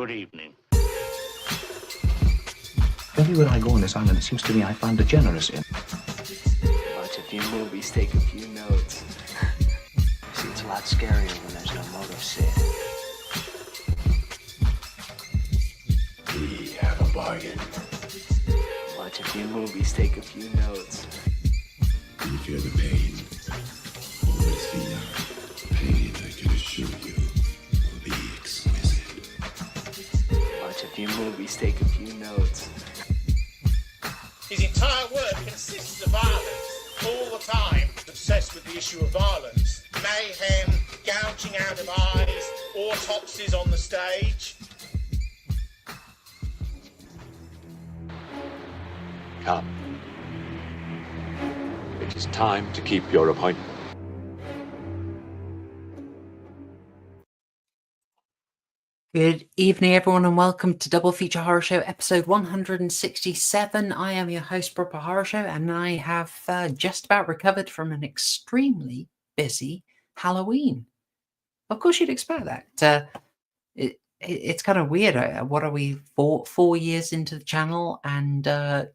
Good evening. Everywhere I go on this island, it seems to me I find a generous in. Watch a few movies, take a few notes. See, it's a lot scarier when there's no motive, Sid. We have a bargain. Watch a few movies, take a few notes. Do you feel the pain? Well, see, pain, I can assure you, will be exquisite. Watch a few movies, take a few notes. His entire work consists of violence, all the time. Obsessed with the issue of violence. Mayhem, gouging out of eyes, autopsies on the stage. Come. It is time to keep your appointment. Good evening, everyone, and welcome to Double Feature Horror Show, episode 167. I am your host, Proper Horror Show, and I have just about recovered from an extremely busy Halloween. Of course, you'd expect that. It's kind of weird. What are we, 4 years into the channel? And that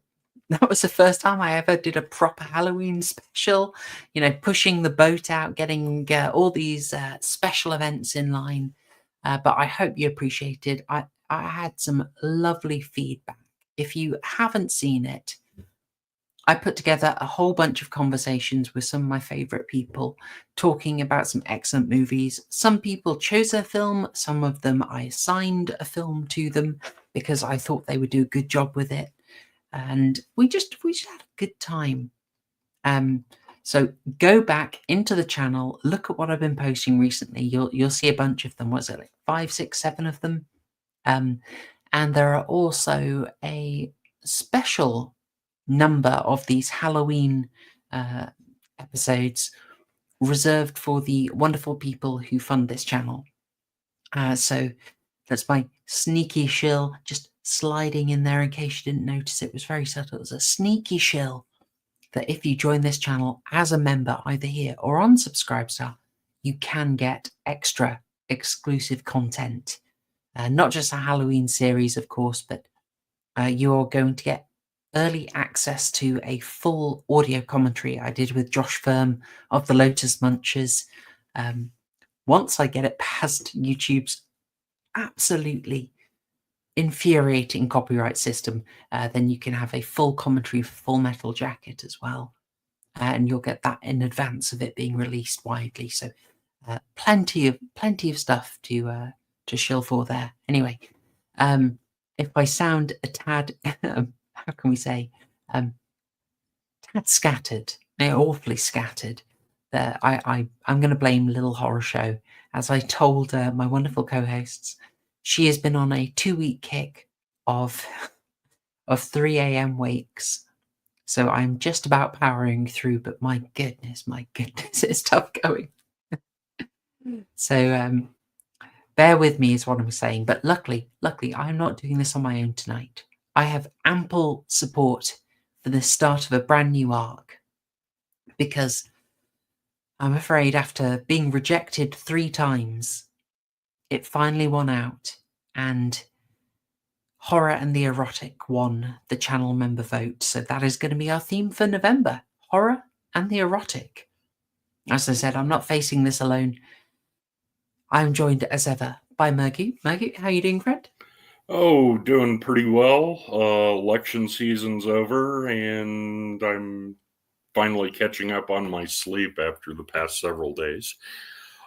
was the first time I ever did a proper Halloween special. You know, pushing the boat out, getting all these special events in line. But I hope you appreciated. I had some lovely feedback. If you haven't seen it, I put together a whole bunch of conversations with some of my favorite people talking about some excellent movies. Some people chose a film. Some of them I assigned a film to them because I thought they would do a good job with it. And we just had a good time. So go back into the channel, look at what I've been posting recently. You'll see a bunch of them. What's it, like 5, 6, 7 of them? And there are also a special number of these Halloween episodes reserved for the wonderful people who fund this channel. So that's my sneaky shill, just sliding in there in case you didn't notice. It was very subtle. It was a sneaky shill that if you join this channel as a member, either here or on Subscribestar, you can get extra exclusive content. Not just a Halloween series, of course, but you're going to get early access to a full audio commentary I did with Josh Firm of the Lotus Munchers. Once I get it past YouTube's absolutely infuriating copyright system, then you can have a full commentary for Full Metal Jacket as well, and you'll get that in advance of it being released widely. So plenty of stuff to shill for there. Anyway, if I sound a tad how can we say tad scattered, awfully scattered, I'm going to blame Little Horror Show. As I told my wonderful co-hosts, she has been on a 2-week kick of 3 a.m. wakes. So I'm just about powering through, but my goodness, it's tough going. So bear with me is what I'm saying. But luckily, I'm not doing this on my own tonight. I have ample support for the start of a brand new arc, because I'm afraid after being rejected 3 times, it finally won out, and Horror and the Erotic won the channel member vote. So that is going to be our theme for November, Horror and the Erotic. As I said, I'm not facing this alone. I'm joined as ever by Murgoot. Murgoot, how are you doing, friend? Oh, doing pretty well. Election season's over, and I'm finally catching up on my sleep after the past several days.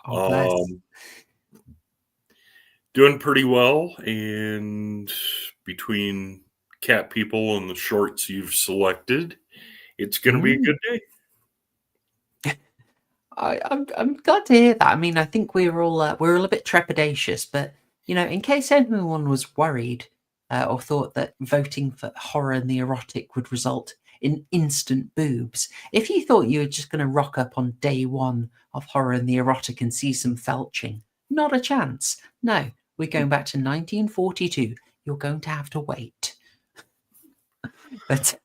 Oh, bless. Doing pretty well, and between cat people and the shorts you've selected, it's going to be a good day. I'm glad to hear that. I mean, I think we're all a bit trepidatious, but you know, in case anyone was worried or thought that voting for Horror and the Erotic would result in instant boobs, if you thought you were just going to rock up on day 1 of Horror and the Erotic and see some felching, not a chance. No. We're going back to 1942. You're going to have to wait. But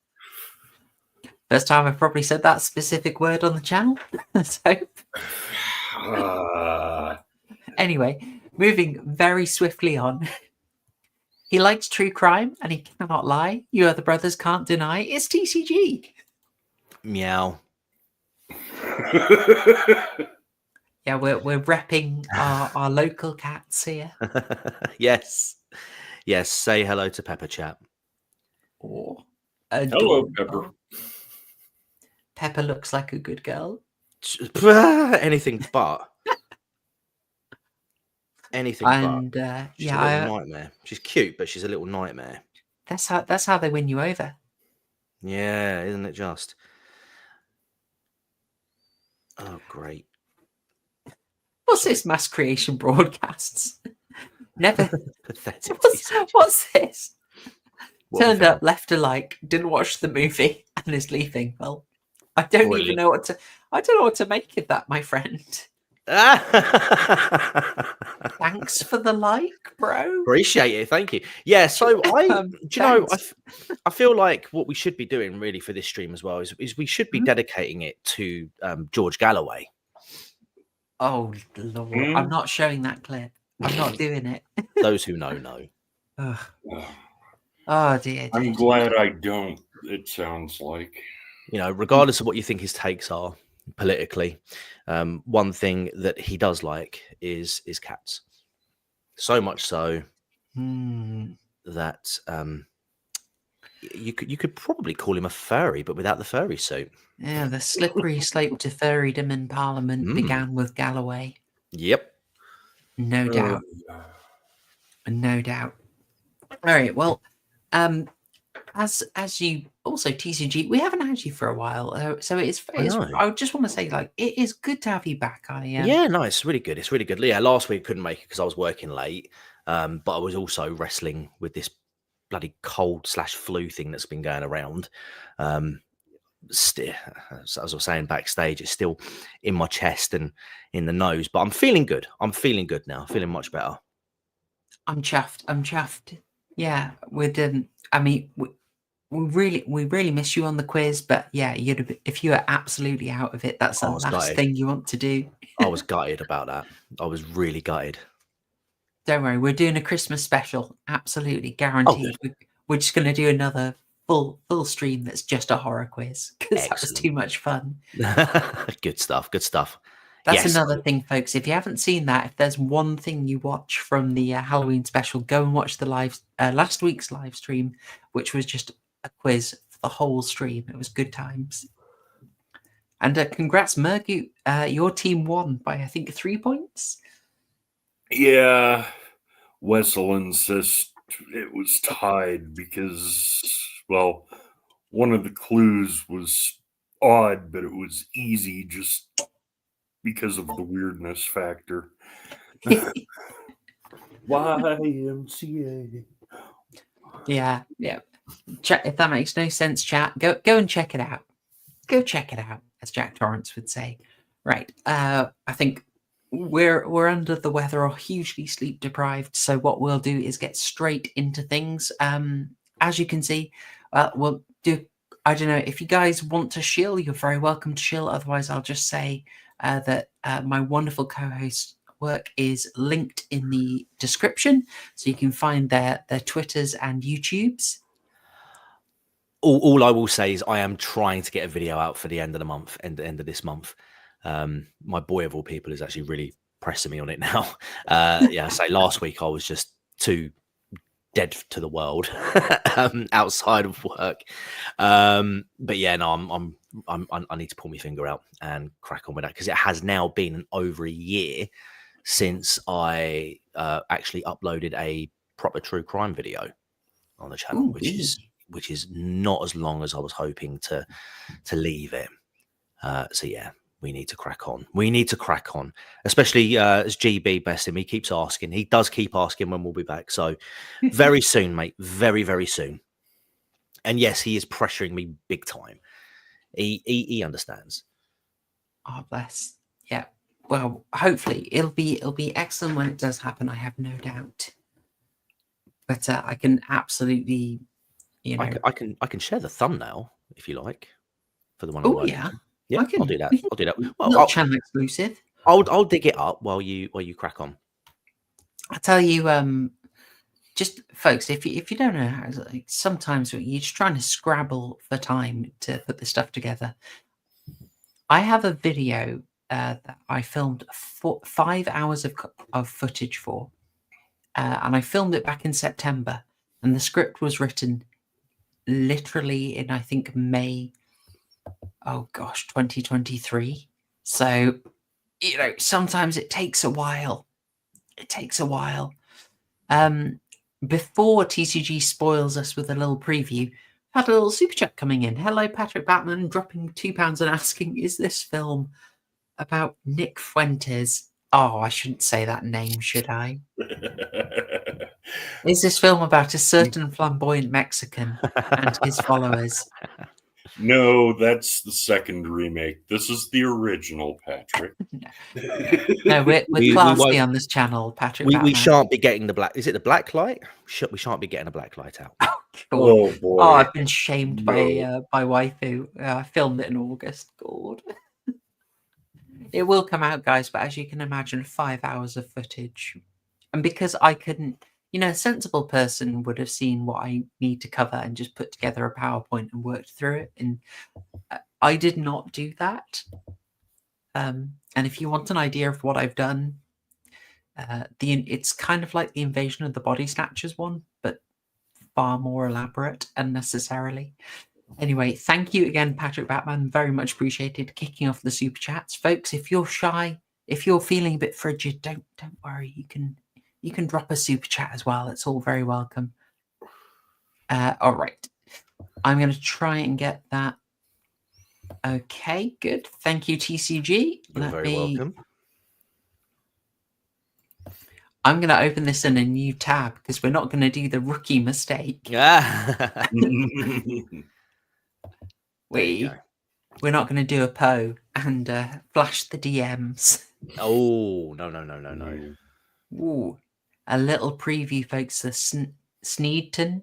first time I've probably said that specific word on the channel. So anyway, moving very swiftly on. He likes true crime and he cannot lie. You other brothers can't deny. It's TCG. Meow. Yeah, we're repping our local cats here. Yes. Yes. Say hello to Pepper Chat. Or Hello, Pepper. Pepper looks like a good girl. Anything but. Anything And but. She's a little nightmare. She's cute, but she's a little nightmare. That's how they win you over. Yeah, isn't it just? Oh, great. What's this mass creation broadcasts? Never. Pathetic. What's this? What have Turned we up, left a like, didn't watch the movie, and is leaving. Well, I don't even know what to. I don't know what to make of that, my friend. Thanks for the like, bro. Appreciate it, thank you. Yeah, so I Thanks. I feel like what we should be doing really for this stream as well is we should be dedicating it to George Galloway. Oh Lord, I'm not showing that clip. I'm not doing it. Those who know. Ugh. Oh dear. I'm glad I don't. It sounds like, You know, regardless of what you think his takes are politically, one thing that he does like is cats. So much so that you could probably call him a furry, but without the furry suit. Yeah, the slippery slope to furrydom in Parliament began with Galloway. Yep. No doubt. No doubt. All right. Well, as you also TCG, we haven't had you for a while, so it's. I just want to say, like, it is good to have you back. Yeah, no, it's really good. It's really good. Yeah, last week couldn't make it because I was working late, but I was also wrestling with this bloody cold/flu thing that's been going around. As I was saying backstage, it's still in my chest and in the nose, but I'm feeling good. I'm feeling good now. Feeling much better. I'm chuffed. Yeah, I mean, we really miss you on the quiz, but yeah, if you are absolutely out of it, that's the last thing you want to do. I was gutted about that. I was really gutted. Don't worry, we're doing a Christmas special. Absolutely guaranteed. We're just going to do another full stream that's just a horror quiz because that was too much fun. Good stuff. That's another thing, folks. If you haven't seen that, if there's one thing you watch from the Halloween special, go and watch the last week's live stream, which was just a quiz for the whole stream. It was good times. And congrats, Murgoot. Your team won by, I think, 3 points. Yeah, Wessel insists it was tied because, well, one of the clues was odd, but it was easy just because of the weirdness factor. YMCA. Yeah. Check if that makes no sense, chat. Go and check it out. Go check it out, as Jack Torrance would say. Right. I think we're under the weather or hugely sleep deprived. So what we'll do is get straight into things. As you can see, we'll do. I don't know if you guys want to shill. You're very welcome to shill. Otherwise, I'll just say that my wonderful co-host work is linked in the description, so you can find their Twitters and YouTubes. All I will say is I am trying to get a video out for the end of the month, end of this month. My boy of all people is actually really pressing me on it now. So last week I was just too dead to the world outside of work. But yeah, no, I need to pull my finger out and crack on with that because it has now been over a year since I actually uploaded a proper true crime video on the channel, which is not as long as I was hoping to leave it. So yeah, we need to crack on. Especially as GB, bless him, he keeps asking. He does keep asking when we'll be back. So very soon, mate. Very, very soon. And yes, he is pressuring me big time. He understands. Oh, bless. Yeah. Well, hopefully it'll be excellent when it does happen. I have no doubt. But I can absolutely, I can share the thumbnail if you like for the one. Oh yeah. Yeah, I'll do that. Well, not channel exclusive. I'll dig it up while you crack on. I tell you, just folks, if you don't know how, like, sometimes you're just trying to scrabble for time to put this stuff together. I have a video that I filmed 5 hours of footage for, and I filmed it back in September, and the script was written literally in, I think, May, 2023. So, sometimes it takes a while. Before TCG spoils us with a little preview, had a little super chat coming in. Hello, Patrick Batman, dropping £2 and asking, is this film about Nick Fuentes? Oh, I shouldn't say that name, should I? Is this film about a certain flamboyant Mexican and his followers? No, that's the second remake. This is the original, Patrick. No, we're classy on this channel, Patrick. We shan't be getting the black. Is it the black light? We shan't be getting a black light out. Oh boy! Oh, I've been shamed by waifu. I filmed it in August. God, it will come out, guys. But as you can imagine, 5 hours of footage, and because I couldn't, a sensible person would have seen what I need to cover and just put together a PowerPoint and worked through it. And I did not do that. And if you want an idea of what I've done, it's kind of like the Invasion of the Body Snatchers one, but far more elaborate unnecessarily. Anyway, thank you again, Patrick Batman. Very much appreciated kicking off the super chats, folks. If you're shy, if you're feeling a bit frigid, don't worry. You can drop a super chat as well. It's all very welcome. All right, I'm going to try and get that. Okay, good. Thank you, TCG. You're very welcome. I'm going to open this in a new tab because we're not going to do the rookie mistake. Yeah. We're not going to do a Poe and flash the DMs. Oh, no. Ooh, a little preview, folks. The Sneedton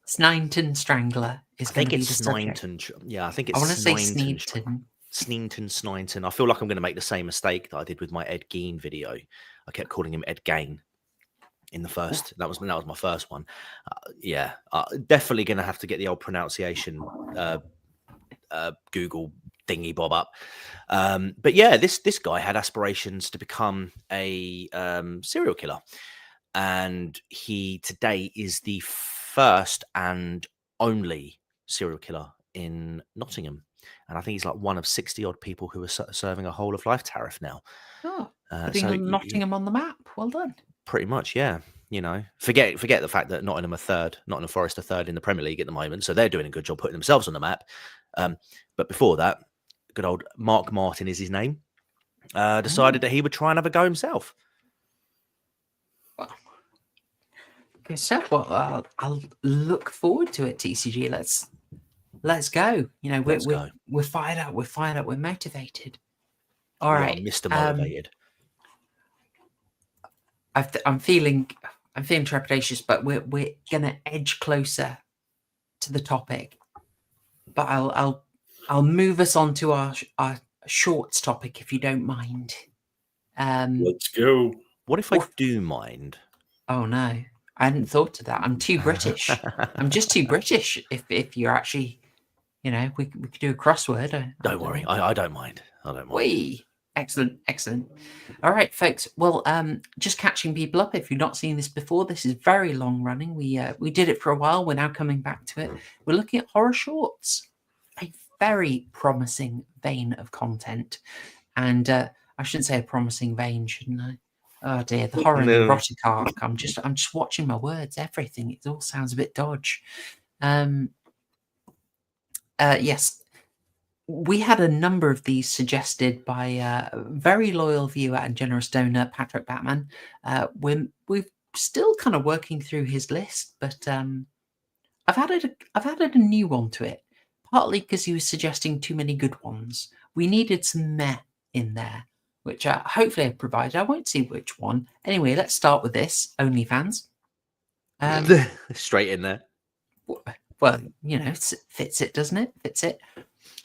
Strangler is going to be the subject. Yeah, I think it's. I want to say Sneedton. Sneinton. I feel like I'm going to make the same mistake that I did with my Ed Gein video. I kept calling him Ed Gain in the first. That was my first one. Definitely going to have to get the old pronunciation Google thingy bob up. But yeah, this guy had aspirations to become a serial killer, and he today is the first and only serial killer in Nottingham. And I think he's like one of 60 odd people who are serving a whole of life tariff now. Oh, putting Nottingham on the map. Well done. Pretty much, yeah. Forget the fact that Nottingham Forest are third in the Premier League at the moment, so they're doing a good job putting themselves on the map. But before that, good old Mark Martin is his name. Decided that he would try and have a go himself. Good stuff. Well, I'll look forward to it. TCG. Let's go. We're fired up. We're motivated. All right, Mr. Motivated. I'm feeling trepidatious, but we're gonna edge closer to the topic. But I'll move us on to our shorts topic if you don't mind. Let's go. What if I do mind? Oh no, I hadn't thought of that. I'm too British. I'm just too British. If you're actually, we could do a crossword. Don't worry, I don't mind. Whee! Excellent. All right, folks. Well, just catching people up. If you've not seen this before, this is very long running. We did it for a while. We're now coming back to it. We're looking at horror shorts, a very promising vein of content, and I shouldn't say a promising vein, shouldn't I? Oh dear, the horror and erotic arc. I'm just watching my words. Everything. It all sounds a bit dodge. Yes. We had a number of these suggested by a very loyal viewer and generous donor, Patrick Batman. We're still kind of working through his list, but I've added a new one to it, partly because he was suggesting too many good ones. We needed some meh in there, which hopefully I provided. I won't see which one. Anyway, let's start with this, OnlyFans. Straight in there. Well, it fits it, doesn't it? Fits it.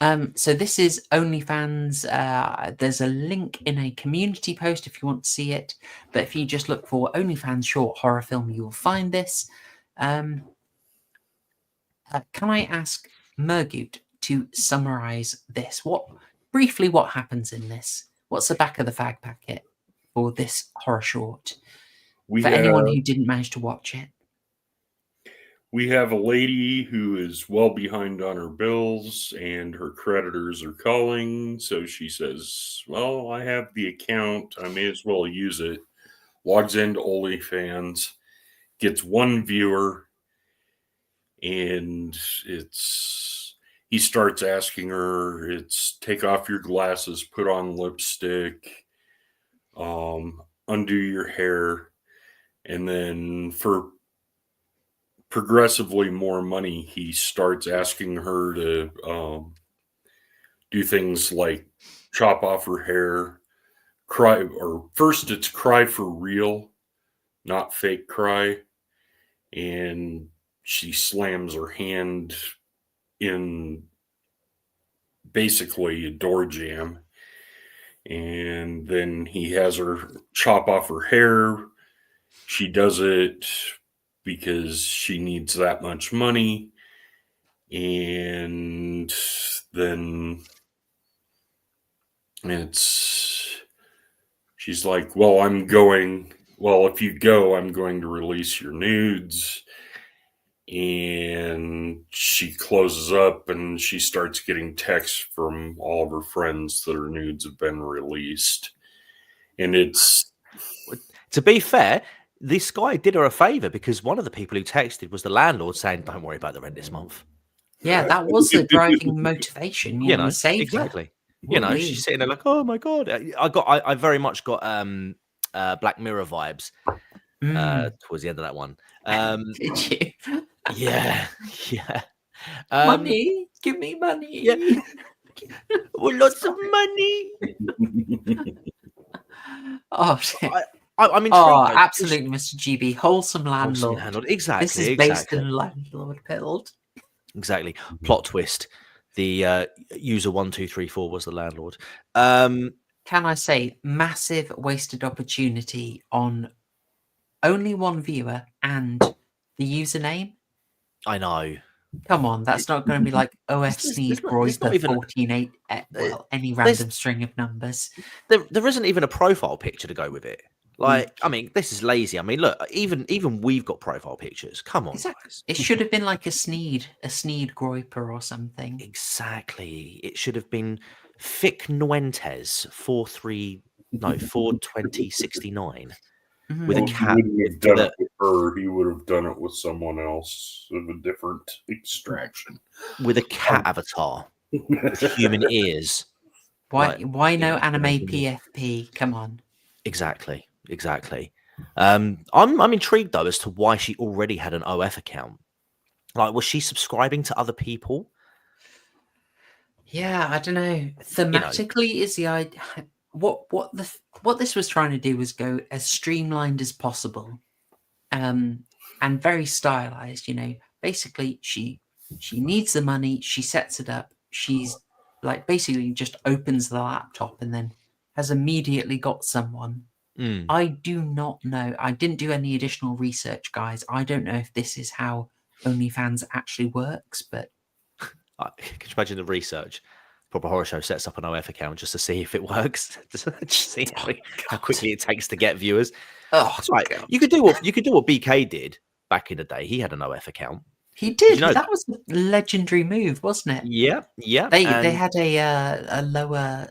So this is OnlyFans. There's a link in a community post if you want to see it. But if you just look for OnlyFans short horror film, you will find this. Can I ask Murgoot to summarize this? Briefly, what happens in this? What's the back of the fag packet for this horror short? For anyone who didn't manage to watch it. We have a lady who is well behind on her bills and her creditors are calling. So she says, well, I have the account. I may as well use it. Logs into OnlyFans, gets one viewer, and he starts asking her, it's take off your glasses, put on lipstick, undo your hair. And then for progressively more money, he starts asking her to do things like chop off her hair, cry, or first it's cry for real, not fake cry. And she slams her hand in basically a door jamb. And then he has her chop off her hair. She does it because she needs that much money. And then she's like, well, if you go, I'm going to release your nudes. And she closes up and she starts getting texts from all of her friends that her nudes have been released. And to be fair, this guy did her a favor because one of the people who texted was the landlord saying, don't worry about the rent this month. Yeah, that was the driving motivation. You know, he saved exactly. Her. She's sitting there like, oh my God. I very much got Black Mirror vibes towards the end of that one. Did you? Yeah. Money, give me money. Yeah. Well, lots of money. Oh shit. I'm intrigued. Oh, absolutely, Mr. GB. Wholesome landlord. Exactly. This is based in Landlord Build. Exactly. Plot twist. The user 1234 was the landlord. Can I say massive wasted opportunity on only one viewer and the username? I know. Come on, that's not going to be like OF Sneed Groiper 148. Well, any random string of numbers. There isn't even a profile picture to go with it. Like, I mean, this is lazy. I mean, look, even we've got profile pictures. Come on, guys. It should have been like a Sneed Groiper or something. Exactly. It should have been Fic Nuentes 42069 with a cat. He wouldn't have done it with her. He would have done it with someone else of a different extraction. With a cat avatar. With human ears. Why no anime PFP? Come on. Exactly. I'm intrigued though as to why she already had an OF account. Like, was she subscribing to other people? Yeah, I don't know. Thematically, is the idea what this was trying to do was go as streamlined as possible, and very stylized. You know, basically she needs the money, she sets it up, she's like basically just opens the laptop and then has immediately got someone. I do not know. I didn't do any additional research, guys. I don't know if this is how OnlyFans actually works, but can you imagine the research? Proper Horror Show sets up an OF account just to see if it works, just see how quickly it takes to get viewers. Oh, that's right. God. You could do what BK did back in the day. He had an OF account. He did. That was a legendary move, wasn't it? Yeah. They had a lower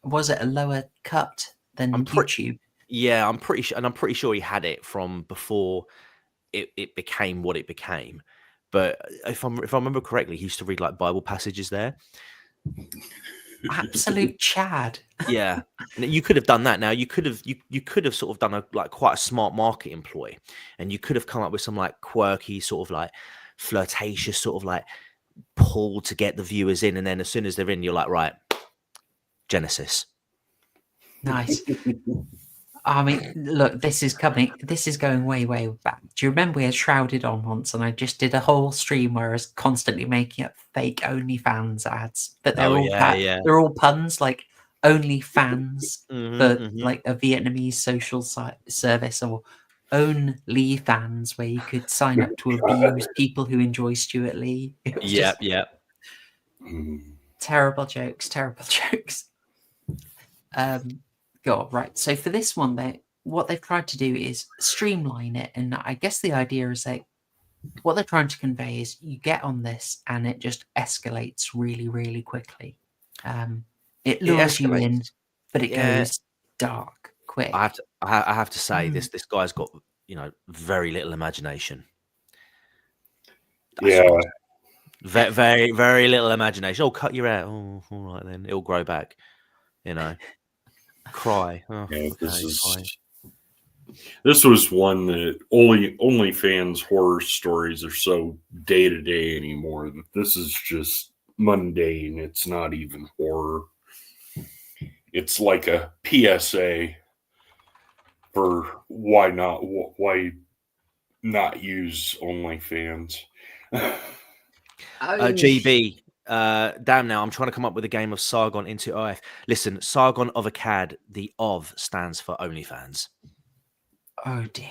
was it a lower cut than YouTube? Yeah, I'm pretty sure, and I'm pretty sure he had it from before it became what it became. But if I remember correctly, he used to read like Bible passages there. Absolute Chad. Yeah, you could have done that. Now you could have sort of done quite a smart marketing ploy, and you could have come up with some like quirky sort of like flirtatious sort of like pull to get the viewers in, and then as soon as they're in, you're like, right, Genesis. Nice. I mean, look, this is going way, way back. Do you remember we had Shrouded on once, and I just did a whole stream where I was constantly making up fake OnlyFans ads, but they're Oh, all yeah. they're all puns, like OnlyFans for Mhm. like a Vietnamese social service, or OnlyFans where you could sign up to abuse people who enjoy Stuart Lee. It was Yep, just yep. terrible jokes, terrible jokes. God, right. So for this one, what they've tried to do is streamline it, and I guess the idea is that what they're trying to convey is you get on this and it just escalates really, really quickly. It lures you in, escalates. but it Yeah. goes dark quick. I have to say this guy's got, you know, very little imagination. That's Yeah. what- very, very little imagination. Oh, cut your hair. Oh, all right then. It'll grow back. You know. Cry. Oh, Yeah, okay, fine. this was one that OnlyFans horror stories are so day to day anymore that this is just mundane. It's not even horror. It's like a PSA for why not use OnlyFans. GB. Damn, now I'm trying to come up with a game of Sargon into OF. Listen, Sargon of Akkad, the OV stands for OnlyFans. Oh dear.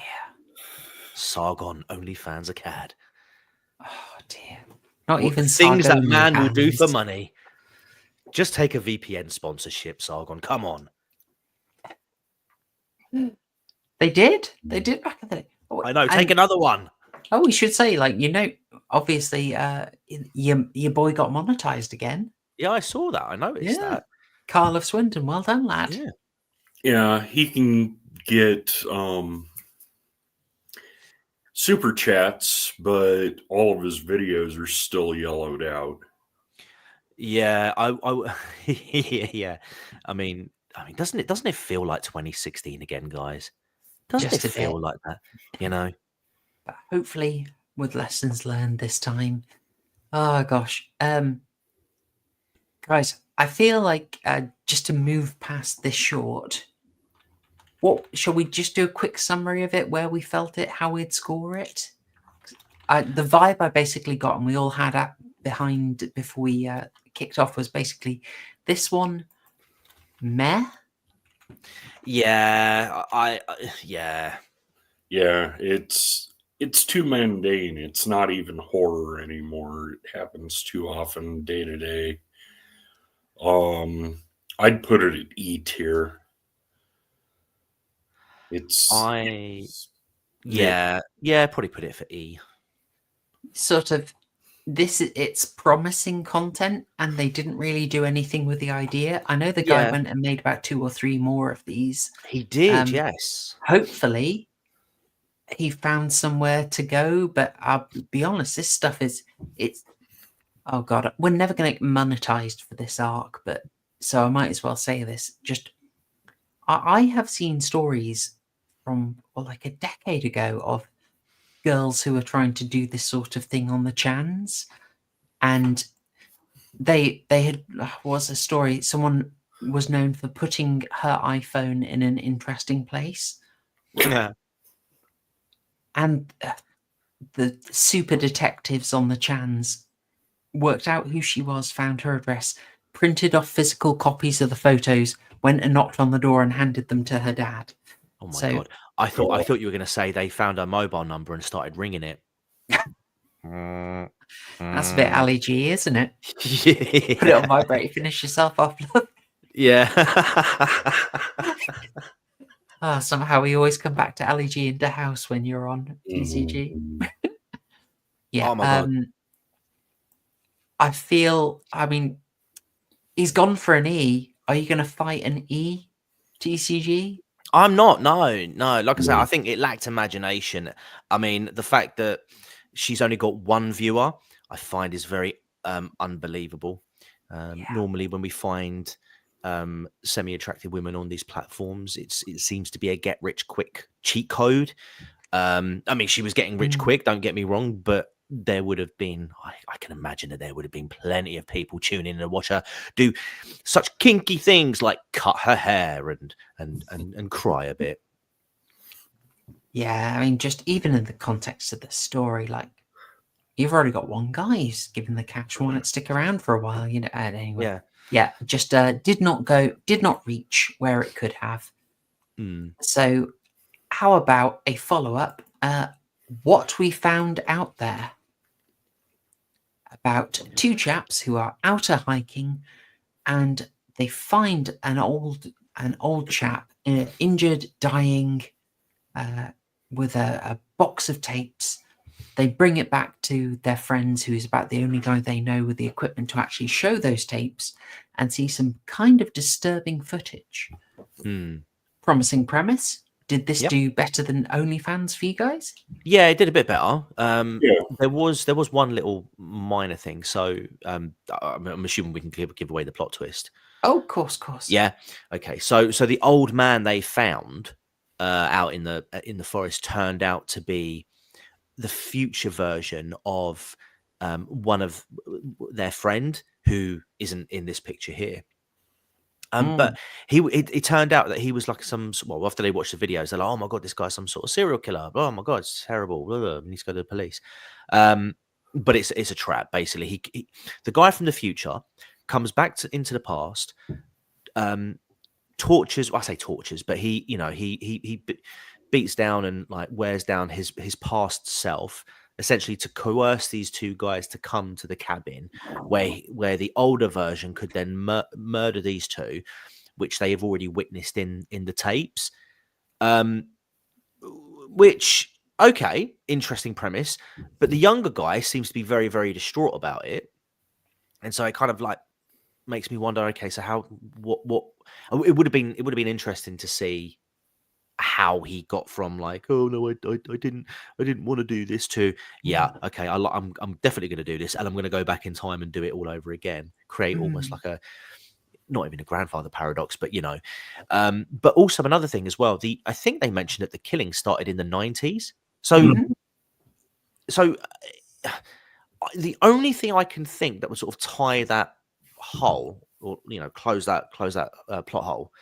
Sargon OnlyFans Akkad. Oh dear. Not What even things that Sargon man will do for fans. money. Just take a VPN sponsorship, Sargon. Come on. They did. They did back in the day. Oh, I know. Take another one. Oh, we should say, like, you know, obviously, your boy got monetized again. Yeah, I saw that. I noticed that. Carl of Swindon, well done, lad. Yeah. Yeah, he can get super chats, but all of his videos are still yellowed out. Yeah, yeah. I mean, doesn't it feel like 2016 again, guys? Doesn't Just it a feel bit. like that? You know. But hopefully, with lessons learned this time. Oh gosh, guys, I feel like just to move past this short. What shall we just do a quick summary of it? Where we felt it, how we'd score it. The vibe I basically got, and we all had behind before we kicked off, was basically this one. Meh. Yeah, yeah. Yeah, it's too mundane. It's not even horror anymore. It happens too often day to day. I'd put it at E tier. Yeah, probably put it for E. Sort of it's promising content, and they didn't really do anything with the idea. I know the guy went and made about 2 or 3 more of these. He did, yes. Hopefully he found somewhere to go, but I'll be honest, this stuff it's oh god, we're never going to get monetized for this arc, but so I might as well say this. Just I have seen stories from like a decade ago of girls who are trying to do this sort of thing on the chans, and they had was a story. Someone was known for putting her iPhone in an interesting place, and the super detectives on the chans worked out who she was, found her address, printed off physical copies of the photos, went and knocked on the door and handed them to her dad. Oh my god! I thought you were going to say they found her mobile number and started ringing it. That's a bit Ali G, isn't it? Yeah. Put it on vibrate, finish yourself off. Yeah. Somehow we always come back to Ali G in the house when you're on TCG. Yeah. Oh my god. I mean, he's gone for an E. Are you going to fight an E, TCG? I'm not. No. Like I say, I think it lacked imagination. I mean, the fact that she's only got one viewer, I find is very unbelievable. Normally, when we find semi-attractive women on these platforms, it seems to be a get-rich-quick cheat code. I mean, she was getting rich quick, don't get me wrong, but there would have been, I can imagine that there would have been plenty of people tuning in to watch her do such kinky things like cut her hair and cry a bit. Yeah, I mean, just even in the context of the story, like you've already got one guy who's given the cash, why not stick around for a while, you know? And anyway, yeah, just did not reach where it could have. So, how about a follow up? What we found out there about two chaps who are out hiking, and they find an old chap, injured, dying, with a box of tapes. They bring it back to their friends, who is about the only guy they know with the equipment to actually show those tapes, and see some kind of disturbing footage. Promising premise. Did this do better than OnlyFans for you guys? Yeah, it did a bit better. There was one little minor thing. So I'm assuming we can give away the plot twist. Oh, of course. Yeah. Okay. So the old man they found out in the forest turned out to be the future version of one of their friend who isn't in this picture here. But it turned out that he was like after they watched the videos, they're like, oh my God, this guy's some sort of serial killer. Oh my God, it's terrible. Blah, blah. We need to go to the police. But it's a trap, basically. The guy from the future comes back into the past, tortures, well, I say tortures, but he beats down and like wears down his past self, essentially to coerce these two guys to come to the cabin where the older version could then murder these two, which they have already witnessed in the tapes. Which, okay, interesting premise, but the younger guy seems to be very, very distraught about it. And so it kind of like makes me wonder, okay, so what it would have been interesting to see how he got from like, oh no, I didn't want to do this, to okay, I'm definitely going to do this, and I'm going to go back in time and do it all over again, create almost like not even a grandfather paradox, but but also another thing as well, I think they mentioned that the killing started in the 90s, so the only thing I can think that would sort of tie that hole, or close that plot hole,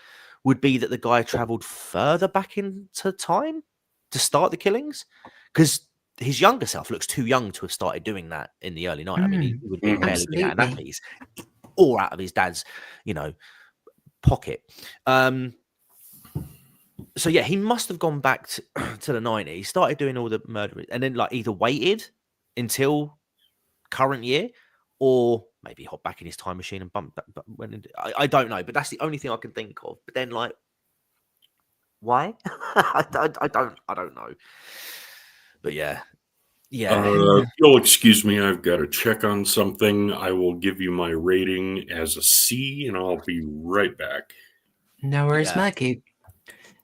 would be that the guy traveled further back into time to start the killings, because his younger self looks too young to have started doing that in the early 90s. I mean, he would be barely been out of nappies or out of his dad's, pocket. So yeah, he must have gone back to the 90s, started doing all the murder, and then like either waited until current year, or maybe hop back in his time machine and went into, I don't know, but that's the only thing I can think of. But then, like, why? I don't know. But yeah. You'll excuse me, I've got to check on something. I will give you my rating as a C, and I'll be right back. No worries, Murgoot.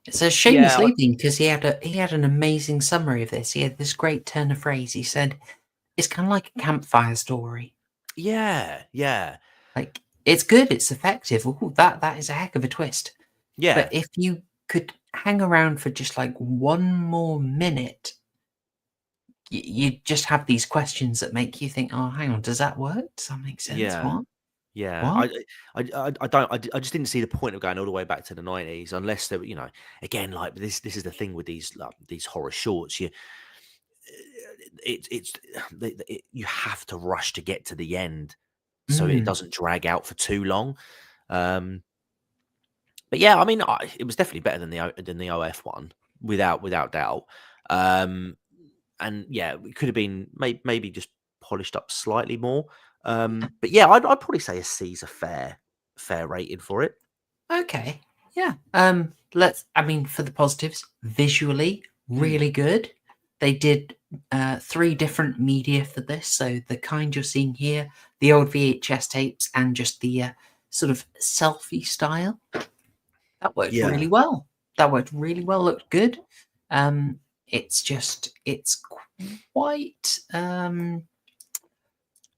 It's a shame he's leaving, because he had an amazing summary of this. He had this great turn of phrase. He said, it's kind of like a campfire story. Yeah. Like, it's good, it's effective. Ooh, that is a heck of a twist. Yeah. But if you could hang around for just like one more minute, you just have these questions that make you think, oh, hang on, does that work? Does that make sense? What? Yeah, I just didn't see the point of going all the way back to the 90s, unless there, again, like this is the thing with these horror shorts. You have to rush to get to the end, so it doesn't drag out for too long. But yeah, I mean, it was definitely better than the OF one, without doubt. And yeah, it could have been maybe just polished up slightly more. But yeah, I'd probably say a C is a fair rating for it. Okay. Yeah. For the positives, visually really good. They did 3 different media for this, so the kind you're seeing here, the old VHS tapes, and just the sort of selfie style. That worked really well. Looked good. It's quite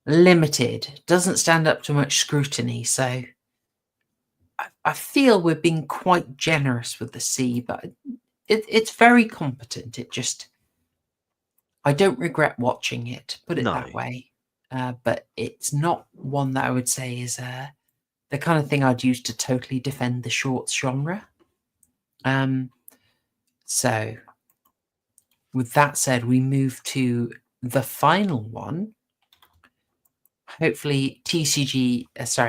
limited. Doesn't stand up to much scrutiny, so I feel we're being quite generous with the C, but it's very competent. I don't regret watching it, put it that way. But it's not one that I would say is the kind of thing I'd use to totally defend the shorts genre. So with that said, we move to the final one. Hopefully TCG,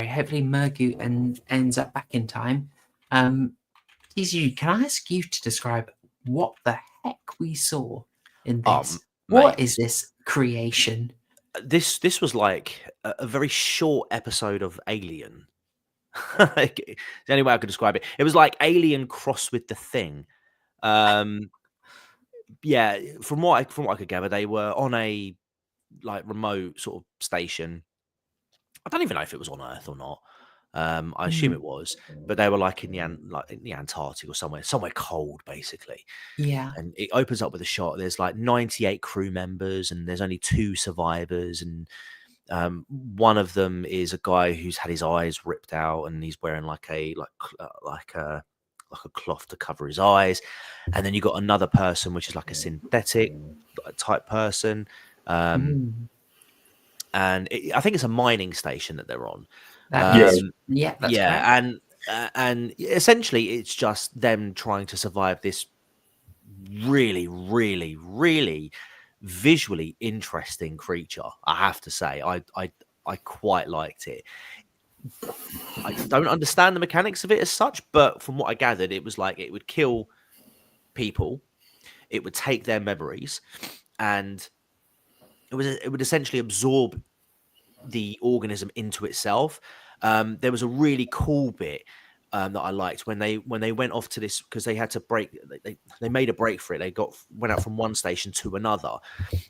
hopefully Murgoot ends up back in time. TCG, can I ask you to describe what the heck we saw in this? What is this creation? This was like a very short episode of Alien. Like, the only way I could describe it. It was like Alien crossed with The Thing. Yeah, from what I could gather, they were on a like remote sort of station. I don't even know if it was on Earth or not. I assume it was, but they were like in the Antarctic or somewhere cold, basically. Yeah. And it opens up with a shot. There's like 98 crew members, and there's only 2 survivors, and one of them is a guy who's had his eyes ripped out, and he's wearing like a cloth to cover his eyes. And then you got another person, which is like a synthetic type person. And I think it's a mining station that they're on. That's correct. And essentially it's just them trying to survive this really, really, really visually interesting creature. I have to say, I quite liked it. I don't understand the mechanics of it as such, but from what I gathered, it was like it would kill people, it would take their memories, and it would essentially absorb the organism into itself. There was a really cool bit that I liked when they went off to this, because they had to break. They made a break for it. They went out from one station to another,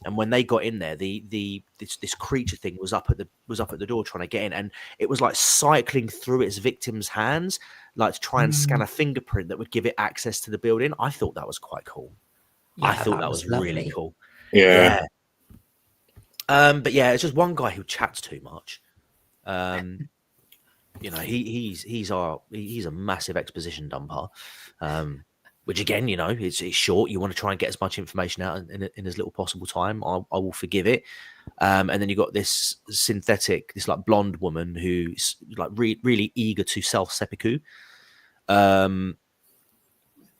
and when they got in there, this creature thing was up at the door trying to get in, and it was like cycling through its victim's hands, like to try and scan a fingerprint that would give it access to the building. I thought that was quite cool. Yeah, I thought that was lovely. really cool. Yeah. But yeah, it's just one guy who chats too much. You know, he's a massive exposition dumper. Which again, you know, it's short. You want to try and get as much information out in as little possible time. I will forgive it. And then you got this synthetic, this like blonde woman who's like really eager to self-seppuku. Only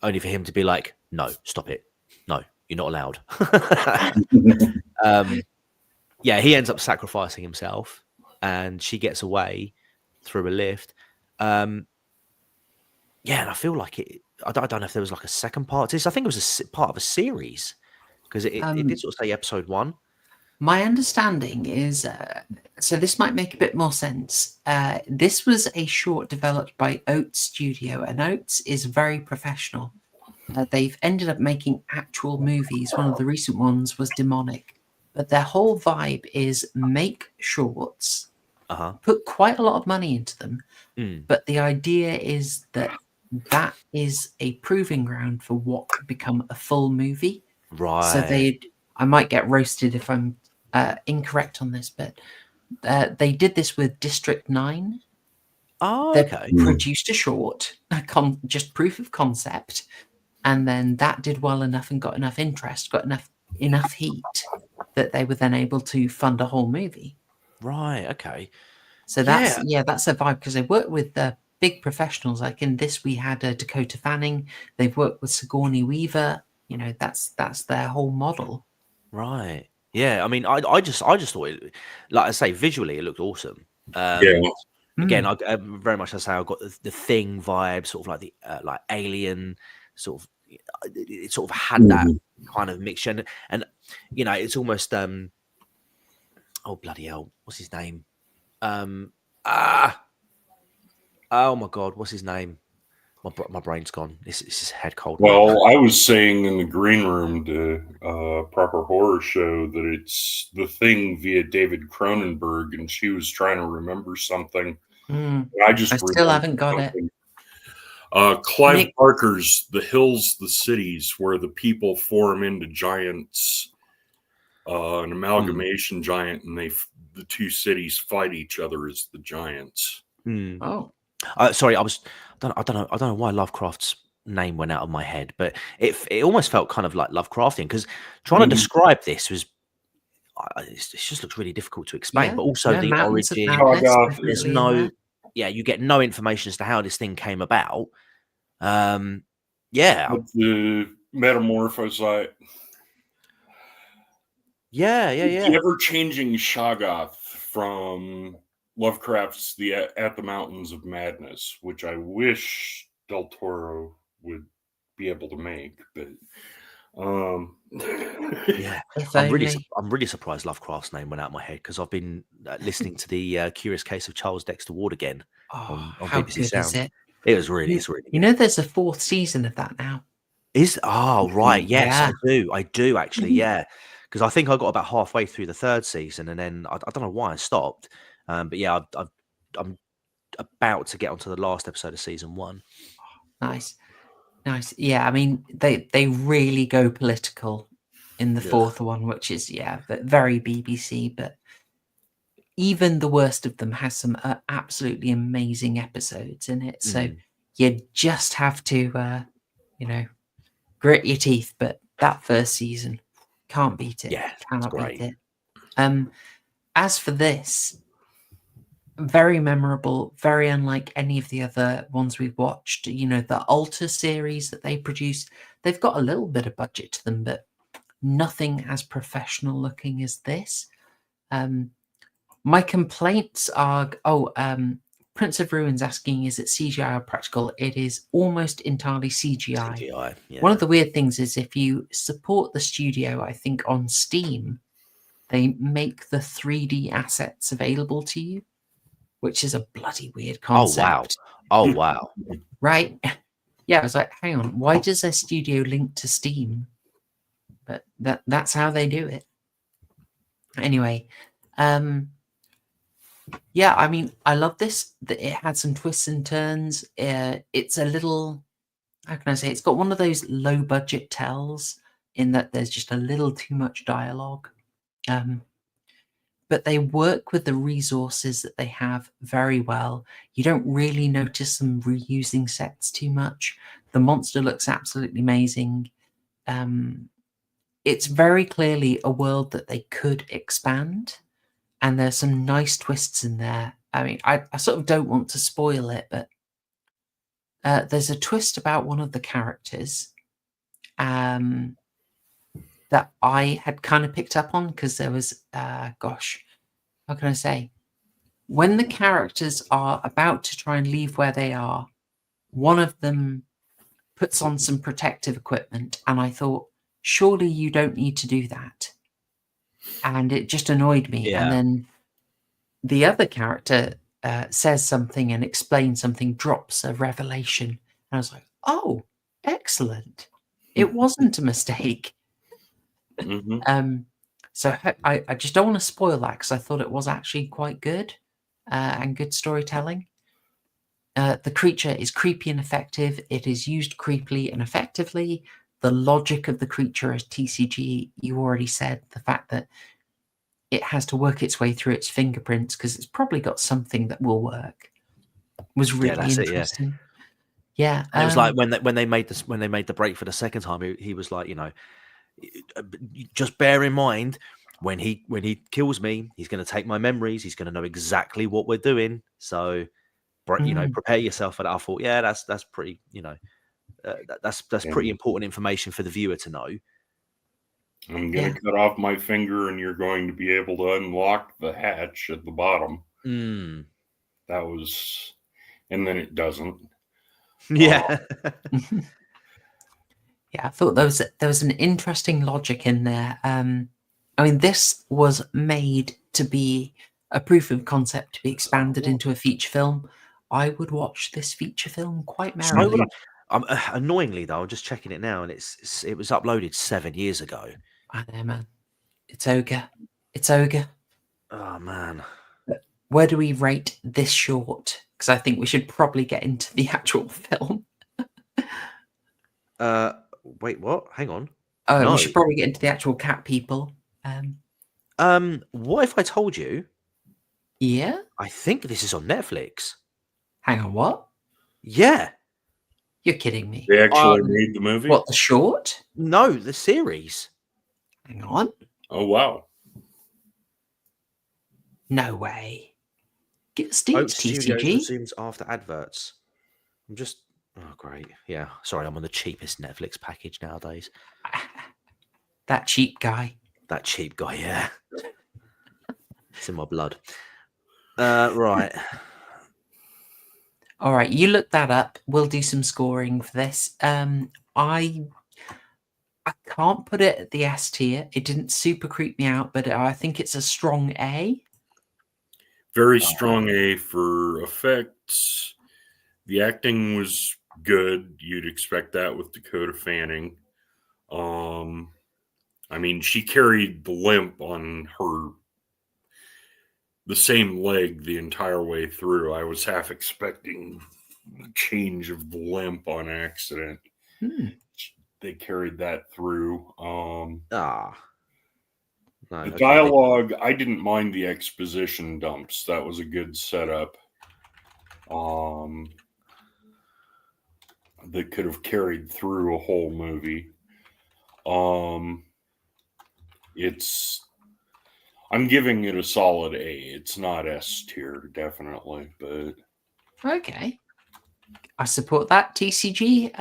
for him to be like, no, stop it. No, you're not allowed. Yeah, he ends up sacrificing himself, and she gets away through a lift. Yeah, and I feel like it. I don't know if there was like a second part to this. I think it was part of a series, because it did sort of say episode 1. My understanding is, so this might make a bit more sense. This was a short developed by Oats Studio, and Oats is very professional. They've ended up making actual movies. One of the recent ones was Demonic. But their whole vibe is make shorts, put quite a lot of money into them. But the idea is that is a proving ground for what could become a full movie. Right. So I might get roasted if I'm incorrect on this, but they did this with District 9. Oh, they okay. Produced a short, just proof of concept, and then that did well enough and got enough interest, got enough heat that they were then able to fund a whole movie. Right. Okay. So that's a vibe, because they work with big professionals. Like in this, we had Dakota Fanning. They've worked with Sigourney Weaver. You know, that's their whole model. Right. Yeah. I mean, I just thought it, like I say, visually it looked awesome. Again, I very much, I say, I got the Thing vibe, sort of like the like Alien sort of. It sort of had that kind of mixture, and you know, it's almost oh bloody hell, what's his name? Oh my god, what's his name? My brain's gone. This is head cold. Well, I was saying in the green room to Proper Horror Show that it's The Thing via David Cronenberg, and she was trying to remember something. I still haven't got it. Clive Barker's The Hills, the Cities, where the people form into giants, an amalgamation giant, and the two cities fight each other as the giants. Oh, sorry, I don't know why Lovecraft's name went out of my head, but it almost felt kind of like Lovecraftian, because trying to describe this was it just looks really difficult to explain. But also the origin, there's no. Yeah, you get no information as to how this thing came about. Yeah, The metamorphosite. Yeah, yeah, The yeah. ever-changing Shoggoth from Lovecraft's At the Mountains of Madness, which I wish Del Toro would be able to make, but Yeah, If I'm only. really surprised Lovecraft's name went out of my head because I've been listening to the Curious Case of Charles Dexter Ward again Oh, on how BBC good is Sound. it? It's really You good. know, there's a 4th season of that now. Right, yes, Yeah. I do actually, yeah, because I think I got about halfway through the 3rd season and then I don't know why I stopped, but yeah, I'm about to get onto the last episode of season 1. Nice. Yeah, I mean, they really go political in the Yeah. 4th one, which is, but very BBC, but even the worst of them has some absolutely amazing episodes in it. So you just have to, grit your teeth. But that first season, can't beat it. Yeah, it's Cannot great. beat it. As for this, very memorable, very unlike any of the other ones we've watched. You know, the Alter series that they produced, they've got a little bit of budget to them, but nothing as professional looking as this. My complaints are, Prince of Ruins asking, is it CGI or practical? It is almost entirely CGI. CGI, yeah. One of the weird things is if you support the studio, I think on Steam, they make the 3D assets available to you, which is a bloody weird concept. Oh, wow. Right? Yeah, I was like, hang on, why does a studio link to Steam? But that's how they do it. Anyway, yeah, I mean, I love this. That it had some twists and turns. It's a little, how can I say? It's got one of those low budget tells in that there's just a little too much dialogue. But they work with the resources that they have very well. You don't really notice them reusing sets too much. The monster looks absolutely amazing. It's very clearly a world that they could expand, and there's some nice twists in there. I mean, I sort of don't want to spoil it, but there's a twist about one of the characters that I had kind of picked up on because there was, gosh, how can I say? When the characters are about to try and leave where they are, one of them puts on some protective equipment, and I thought, surely you don't need to do that. And it just annoyed me. Yeah. And then the other character says something and explains something, drops a revelation. And I was like, oh, excellent. It wasn't a mistake. So I just don't want to spoil that because I thought it was actually quite good and good storytelling. The creature is creepy and effective. It is used creepily and effectively. The logic of the creature as TCG, you already said, the fact that it has to work its way through its fingerprints because it's probably got something that will work, was really interesting. Yeah. And it was like when they made the break for the second time, he was like, just bear in mind when he kills me, he's going to take my memories. He's going to know exactly what we're doing. So, prepare yourself for that. I thought, yeah, that's pretty, that's pretty important information for the viewer to know. I'm going to cut off my finger and you're going to be able to unlock the hatch at the bottom. That was, and then it doesn't. Yeah. Yeah, I thought there was an interesting logic in there. I mean, this was made to be a proof of concept to be expanded into a feature film. I would watch this feature film quite merrily. Annoyingly, though, I'm just checking it now, and it was uploaded 7 years ago. I know, man. It's ogre. It's ogre. Oh man. Where do we rate this short? Because I think we should probably get into the actual film. Wait, what? Hang on. Oh, no. We should probably get into the actual cat people. What if I told you? Yeah. I think this is on Netflix. Hang on, what? Yeah. You're kidding me. They actually made the movie? What, the short? No, the series. Hang on. Oh, wow. No way. Get Steve's Oats Studio TCG. resumes after adverts. I'm just... Oh, great. Yeah. Sorry, I'm on the cheapest Netflix package nowadays. That cheap guy. That cheap guy, yeah. It's in my blood. Right. All right, you look that up. We'll do some scoring for this. I can't put it at the S tier. It didn't super creep me out, but I think it's a strong A. Very strong A for effects. The acting was good. You'd expect that with Dakota Fanning. I mean, she carried the limp on the same leg the entire way through. I was half expecting a change of the limp on accident. They carried that through. No, The okay. dialogue, I didn't mind the exposition dumps. That was a good setup. That could have carried through a whole movie. I'm giving it a solid A. It's not S tier, definitely, but Okay. I support that. TCG,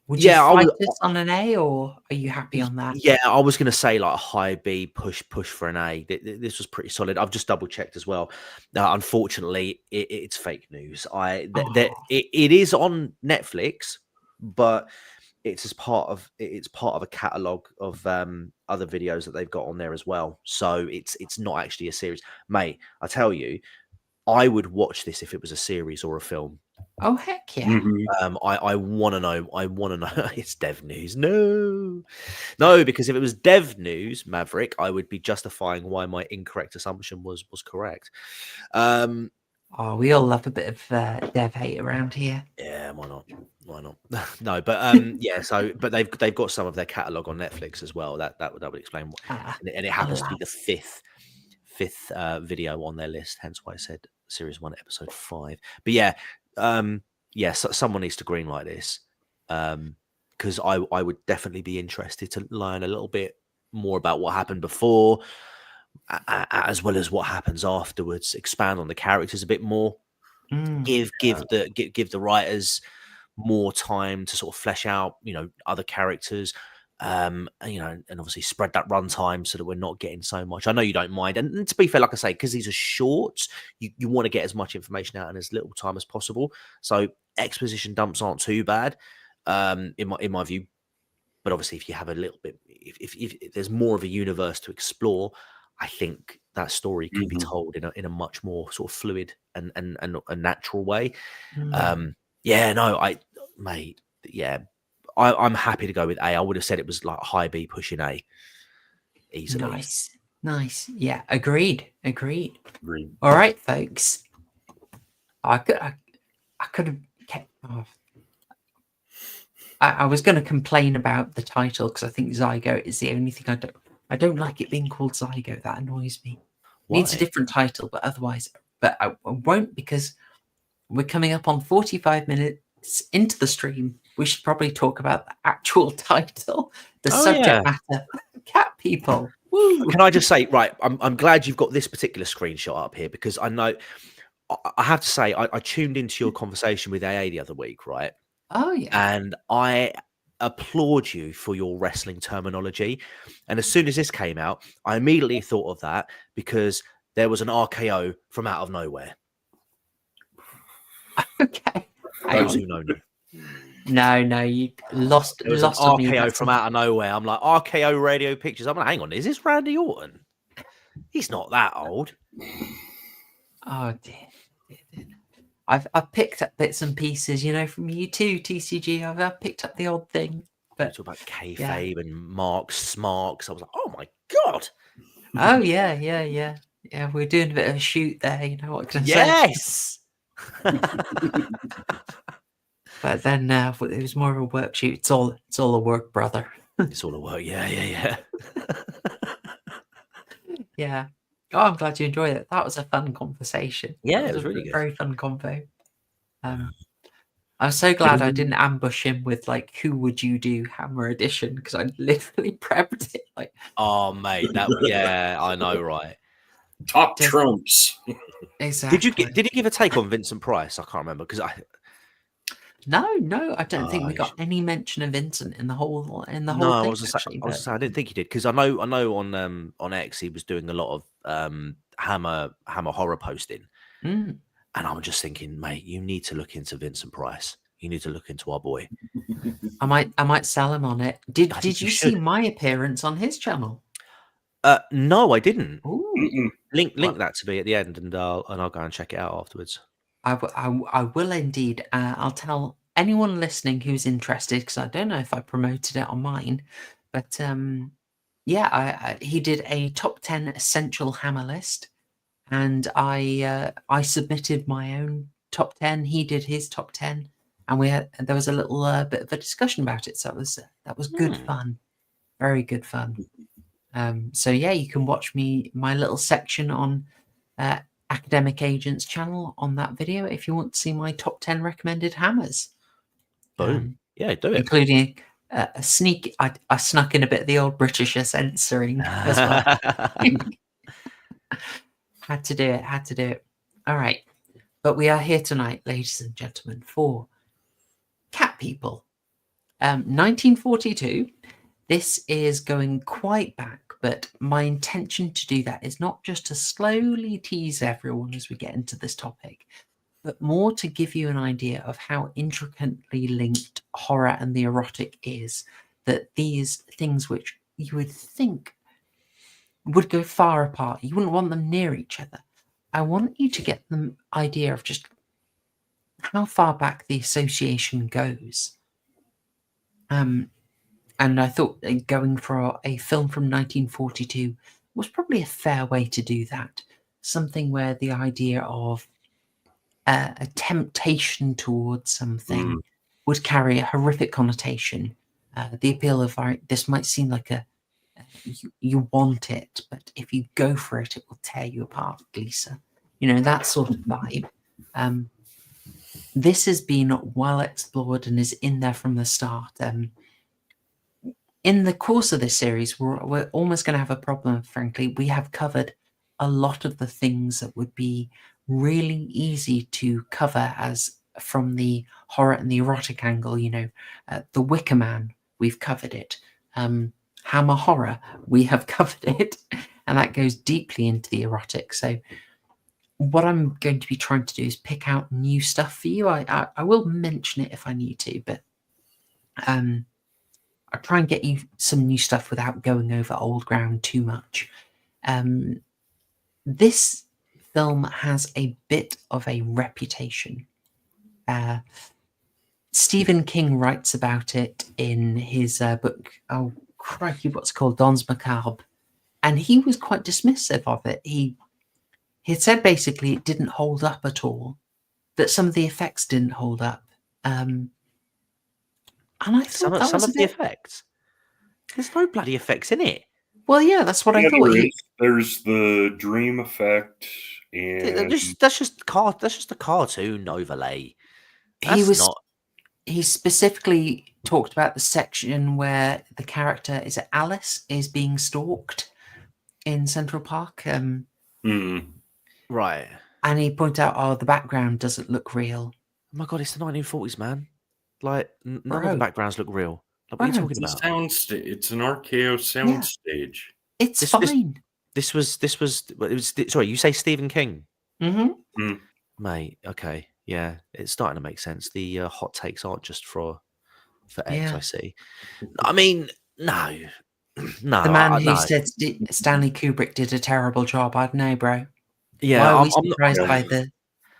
would you Yeah, fight this on an A, or are you happy on that? Yeah, I was going to say like a high B, push for an A. This was pretty solid. I've just double checked as well. Unfortunately, it's fake news. It is on Netflix, but it's part of a catalog of other videos that they've got on there as well. So it's not actually a series, mate. I tell you, I would watch this if it was a series or a film. Oh heck yeah! I want to know. I want to know. It's Dev News. No, because if it was Dev News, Maverick, I would be justifying why my incorrect assumption was correct. Oh, we all love a bit of dev hate around here. Yeah, why not? No, but yeah. So, but they've got some of their catalog on Netflix as well. That would explain what. And it happens to be the fifth video on their list. Hence why I said Series 1, Episode 5. But yeah. So someone needs to greenlight this because I would definitely be interested to learn a little bit more about what happened before, as well as what happens afterwards. Expand on the characters a bit more. Give the writers more time to sort of flesh out, other characters. And obviously spread that runtime so that we're not getting so much. I know you don't mind, and to be fair, like I say, because these are shorts, you want to get as much information out in as little time as possible. So exposition dumps aren't too bad, in my view. But obviously, if you have a little bit, if there's more of a universe to explore, I think that story can be told in a much more sort of fluid and a natural way. I'm happy to go with A. I would have said it was like high B pushing A easily. Nice. Yeah, agreed. All right, folks. I could have kept off. I was going to complain about the title because I think Zygo is the only thing I don't like it being called Zygo. That annoys me. Why? Needs a different title, but I won't, because we're coming up on 45 minutes into the stream. We should probably talk about the actual title, the subject matter. Cat people. Woo. Can I just say, right, I'm glad you've got this particular screenshot up here, because I know, I have to say, I tuned into your conversation with AA the other week, right? Oh, yeah. And I applaud you for your wrestling terminology. And as soon as this came out, I immediately thought of that because there was an RKO from out of nowhere. Okay. Those who know me. No, you lost. There was lost an on me. RKO from out of nowhere. I'm like, RKO Radio Pictures. I'm like, hang on, is this Randy Orton? He's not that old. Oh dear. I've picked up bits and pieces, from you too, TCG. I've picked up the odd thing. But talk about kayfabe and Smarks. I was like, oh my god. Oh yeah. We're doing a bit of a shoot there. What can I say? Yes. But then it was more of a work shoot. It's all a work, brother. It's all a work. Yeah. Yeah. Oh, I'm glad you enjoyed it. That was a fun conversation. Yeah, it was really good. Very fun convo. I'm so glad I didn't ambush him with who would you do Hammer Edition, because I literally prepped it. Oh mate, I know, right? Top trumps. Exactly. Did you give a take on Vincent Price? I can't remember because No, I don't think we Oh, got any mention of Vincent in the whole No, thing. I was Actually, gonna say I didn't think he did because I know on X he was doing a lot of Hammer horror posting, Mm. and I'm just thinking, mate, you need to look into Vincent Price. You need to look into our boy. I might sell him on it. I Did think you you see should. my appearance on his channel? No, I didn't. Ooh, Mm-mm. Link Well- that to me at the end, and I'll go and check it out afterwards. I will indeed. I'll tell anyone listening who's interested because I don't know if I promoted it on mine, but yeah, he did a top 10 essential Hammer list, and I submitted my own top 10. He did his top 10, and there was a little bit of a discussion about it. So that was good fun, very good fun. So yeah, you can watch my little section on Academic Agent's channel on that video if you want to see my top 10 recommended hammers. Boom. Yeah, do it. Including a sneak. I snuck in a bit of the old British censoring as well. Had to do it. All right. But we are here tonight, ladies and gentlemen, for Cat People. 1942. This is going quite back, but my intention to do that is not just to slowly tease everyone as we get into this topic, but more to give you an idea of how intricately linked horror and the erotic is, that these things which you would think would go far apart, you wouldn't want them near each other. I want you to get the idea of just how far back the association goes. And I thought going for a film from 1942 was probably a fair way to do that. Something where the idea of a temptation towards something would carry a horrific connotation. The appeal of this might seem like you want it, but if you go for it, it will tear you apart, Lisa. You know, that sort of vibe. This has been well explored and is in there from the start. In the course of this series, we're almost going to have a problem, frankly. We have covered a lot of the things that would be really easy to cover as from the horror and the erotic angle. You know, The Wicker Man, we've covered it. Hammer Horror, we have covered it. And that goes deeply into the erotic. So what I'm going to be trying to do is pick out new stuff for you. I will mention it if I need to, but I'll try and get you some new stuff without going over old ground too much. This film has a bit of a reputation. Stephen King writes about it in his book, oh crikey, what's it called? Danse Macabre. And he was quite dismissive of it. He had said basically it didn't hold up at all, that some of the effects didn't hold up. And I thought Some of the effects. There's no bloody effects in it. Well, yeah, that's what I thought. There's the dream effect, and That's just a cartoon overlay. He specifically talked about the section where the character Alice is being stalked in Central Park. Right. And he pointed out, the background doesn't look real. Oh my god, it's the 1940s, man. Like none of the backgrounds look real. Like, what are you talking about? It's an RKO soundstage. It's fine. This was. Sorry, you say Stephen King? Mm-hmm. Mate, okay, yeah, it's starting to make sense. The hot takes aren't just for X. I see. I mean, no. The man who said Stanley Kubrick did a terrible job. I don't know, bro. Yeah, why are we surprised by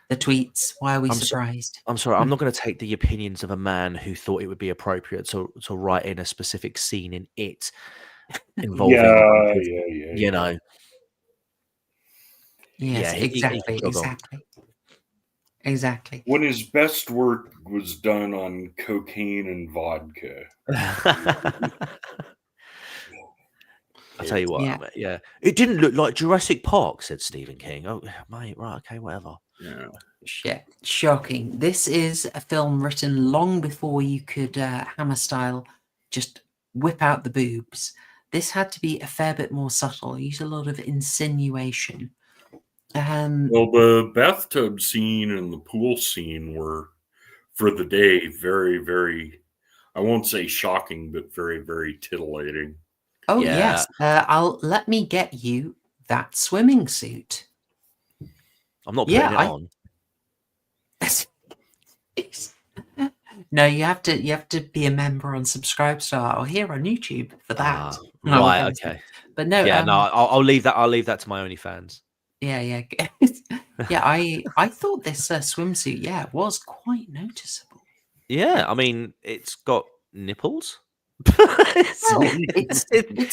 the tweets? Why are we surprised? I'm sorry. I'm not going to take the opinions of a man who thought it would be appropriate to write in a specific scene in it involving, you know. Yes, exactly. When his best work was done on cocaine and vodka. I'll tell you what, yeah. It didn't look like Jurassic Park, said Stephen King. Oh, mate, right, okay, whatever. Yeah. Shit, shocking. This is a film written long before you could Hammer style just whip out the boobs. This had to be a fair bit more subtle, use a lot of insinuation. Well, the bathtub scene and the pool scene were for the day. Very, very, I won't say shocking, but very, very titillating. Oh Yeah. yes, let me get you that swimming suit. I'm not Yeah, putting it on. No, you have to be a member on Subscribestar or here on YouTube for that. No, Right. offense. Okay. But no, Yeah. No, I'll leave that. I'll leave that to my OnlyFans. yeah. Yeah, I thought this swimsuit, was quite noticeable. Yeah. I mean, it's got nipples. It's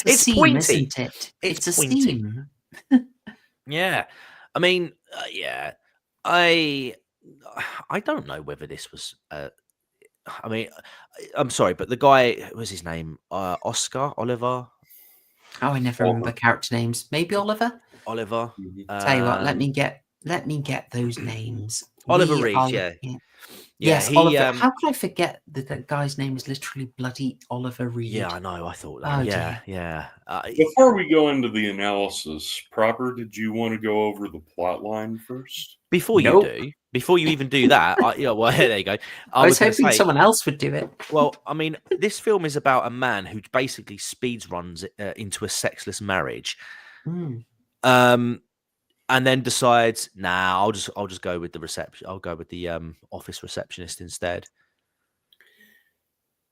a seam, pointy. isn't it? It's a pointy. seam. Yeah. I mean, yeah. I don't know whether this was. I mean, I'm sorry, but the guy, what was his name? Oliver. Oh, I never remember character names. Maybe Oliver. Oliver. Tell you what, let me get those names. Oliver Reed. Yeah. Yes, he, Oliver. How could I forget that that guy's name is literally bloody Oliver Reed? Yeah, I know. I thought that. Oh, yeah, dear. yeah. Before we go into the analysis proper, did you want to go over the plot line first? Before Nope. you do, before you even do that, well, there you go. I was gonna hoping say, someone else would do it. Well, I mean, this film is about a man who basically speeds runs into a sexless marriage, and then decides, nah, I'll just go with the reception. I'll go with the office receptionist instead.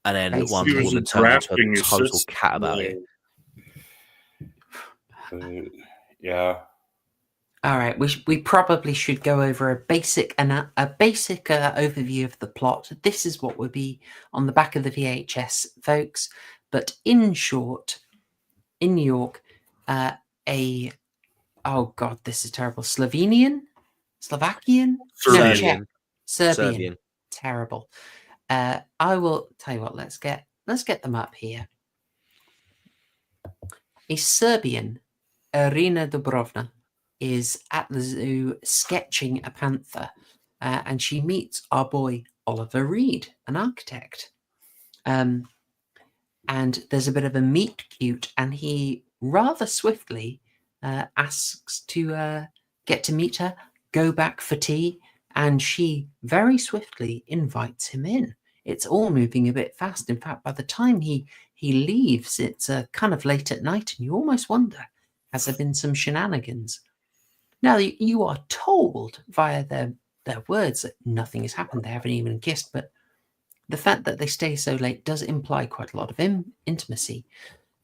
And then one He was woman a turns into drafting a total assistant. cat about it. Yeah. All right, we probably should go over a basic overview of the plot. This is what would be on the back of the VHS, folks. But in short, in New York, oh god, this is terrible. Slovakian, Serbian. no, Czech, Serbian. Terrible. I will tell you what. Let's get them up here. A Serbian, Irina Dubrovna, is at the zoo sketching a panther, and she meets our boy Oliver Reed, an architect. And there's a bit of a meet cute, and he rather swiftly asks to get to meet her, go back for tea, and she very swiftly invites him in. It's all moving a bit fast. In fact, by the time he leaves, it's kind of late at night, and you almost wonder, has there been some shenanigans? Now, you are told via their words that nothing has happened. They haven't even kissed, but the fact that they stay so late does imply quite a lot of intimacy.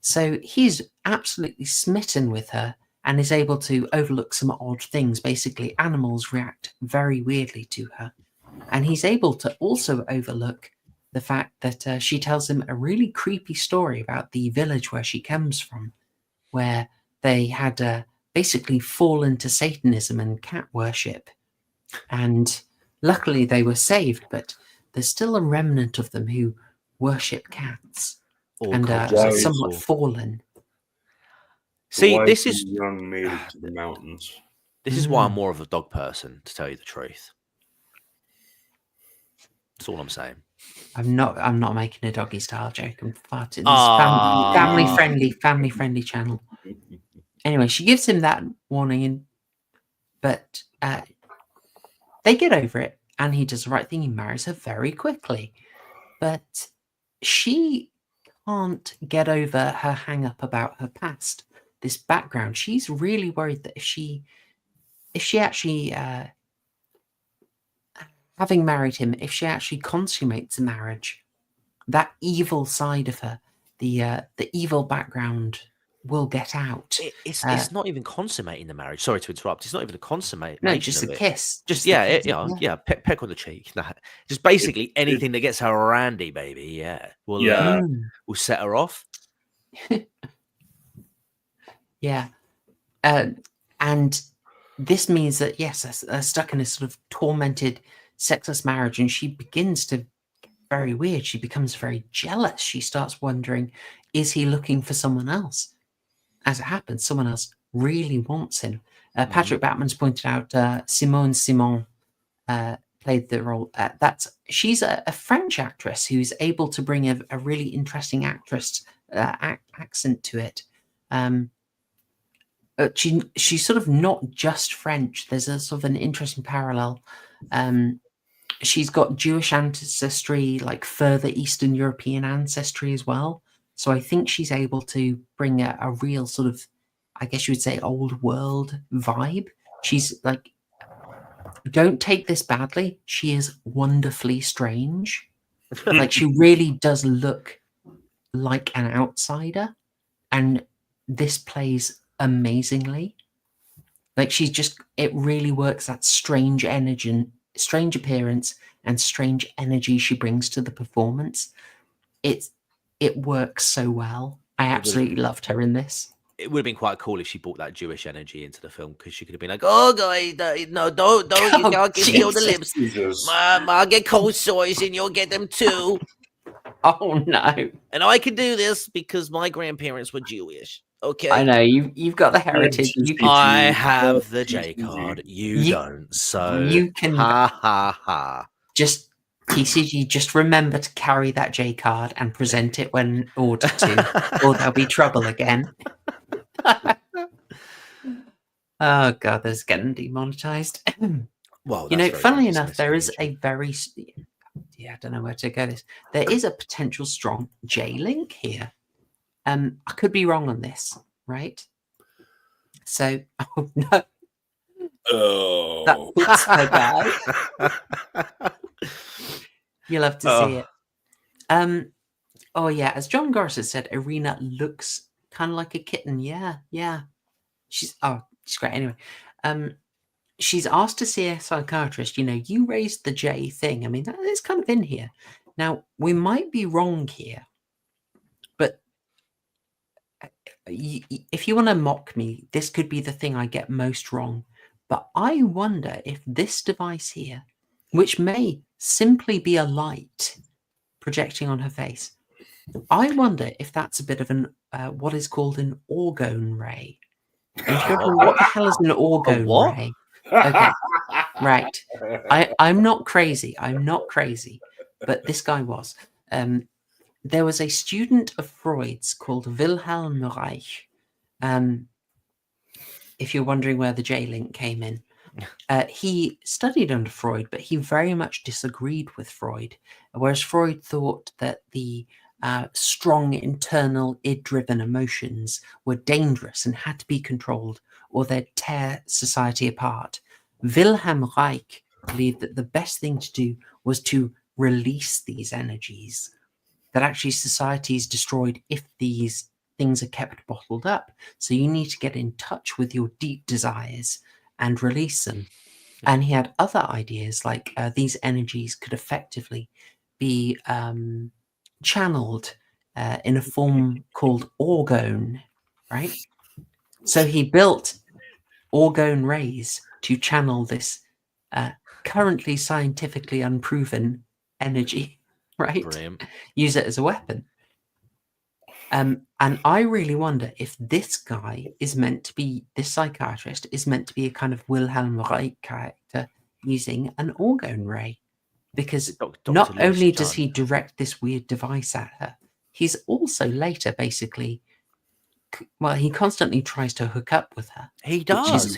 So he's absolutely smitten with her and is able to overlook some odd things. Basically, animals react very weirdly to her. And he's able to also overlook the fact that she tells him a really creepy story about the village where she comes from, where they had basically fallen to Satanism and cat worship. And luckily they were saved, but there's still a remnant of them who worship cats and are somewhat fallen. See, this is young made it to the mountains. This is why I'm more of a dog person, to tell you the truth. That's all I'm saying. I'm not making a doggy style joke. I'm farting. This family friendly channel. Anyway, she gives him that warning, but they get over it, and he does the right thing. He marries her very quickly, but she can't get over her hang up about her past, this background. She's really worried that if she actually having married him, if she actually consummates a marriage, that evil side of her, the evil background, will get out. It's not even consummating the marriage. Sorry to interrupt. It's not even a consummation. No, just a kiss. Just peck on the cheek. Nah, just basically anything that gets her randy, baby. Yeah, will set her off. Yeah, and this means that yes, they're stuck in a sort of tormented, sexless marriage, and she begins to get very weird. She becomes very jealous. She starts wondering, is he looking for someone else? As it happens, someone else really wants him. Patrick Batman's pointed out Simone Simon played the role. She's a French actress who's able to bring a really interesting accent to it. She's sort of not just French. There's a sort of an interesting parallel she's got Jewish ancestry, like further Eastern European ancestry as well. So I think she's able to bring a real sort of, I guess you would say, old world vibe. She's like, don't take this badly, she is wonderfully strange. Like, she really does look like an outsider, and this plays amazingly. Like, she's just, it really works, that strange energy, strange appearance, and strange energy she brings to the performance. It works so well. I absolutely loved her in this. It would have been quite cool if she brought that Jewish energy into the film, because she could have been like, "Oh, guys, no, don't, you Oh, can't give me all the Jesus. lips. Jesus. Mom, I'll get cold sores and you'll get them too. Oh no. And I can do this because my grandparents were Jewish. Okay, I know, you've got the heritage. You can, I have the J card. You don't. So you can ha ha ha. just, TCG, just remember to carry that J card and present it when ordered to, or there'll be trouble again. Oh god, this is getting demonetized. Well, You know, that's very funnily nice, enough, Mr. there is Leach. a very, I don't know where to go this. There is a potential strong J link here. I could be wrong on this, right? So, oh no, Oh. that puts her guy. You'll have to see it. Oh yeah, as John Gorsuch said, Irina looks kind of like a kitten. Yeah. She's great. Anyway, she's asked to see a psychiatrist. You know, you raised the J thing. I mean, that is kind of in here. Now, we might be wrong here, but if you want to mock me, this could be the thing I get most wrong. But I wonder if this device here, which may simply be a light projecting on her face, I wonder if that's a bit of an what is called an orgone ray. And if you're wondering, what the hell is an orgone what? ray? Okay, right. I'm not crazy. But this guy was. There was a student of Freud's called Wilhelm Reich. If you're wondering where the J-link came in, he studied under Freud, but he very much disagreed with Freud, whereas Freud thought that the strong internal id-driven emotions were dangerous and had to be controlled, or they'd tear society apart. Wilhelm Reich believed that the best thing to do was to release these energies, that actually society is destroyed if these things are kept bottled up. So you need to get in touch with your deep desires and release them. And he had other ideas, like these energies could effectively be channeled in a form called orgone, right? So he built orgone rays to channel this currently scientifically unproven energy, right? Brilliant. Use it as a weapon. And I really wonder if this guy is meant to be, this psychiatrist is meant to be a kind of Wilhelm Reich character using an orgone ray. Because Dr. not Lewis only does Judd. he direct this weird device at her, he's also later basically, well, he constantly tries to hook up with her. He does.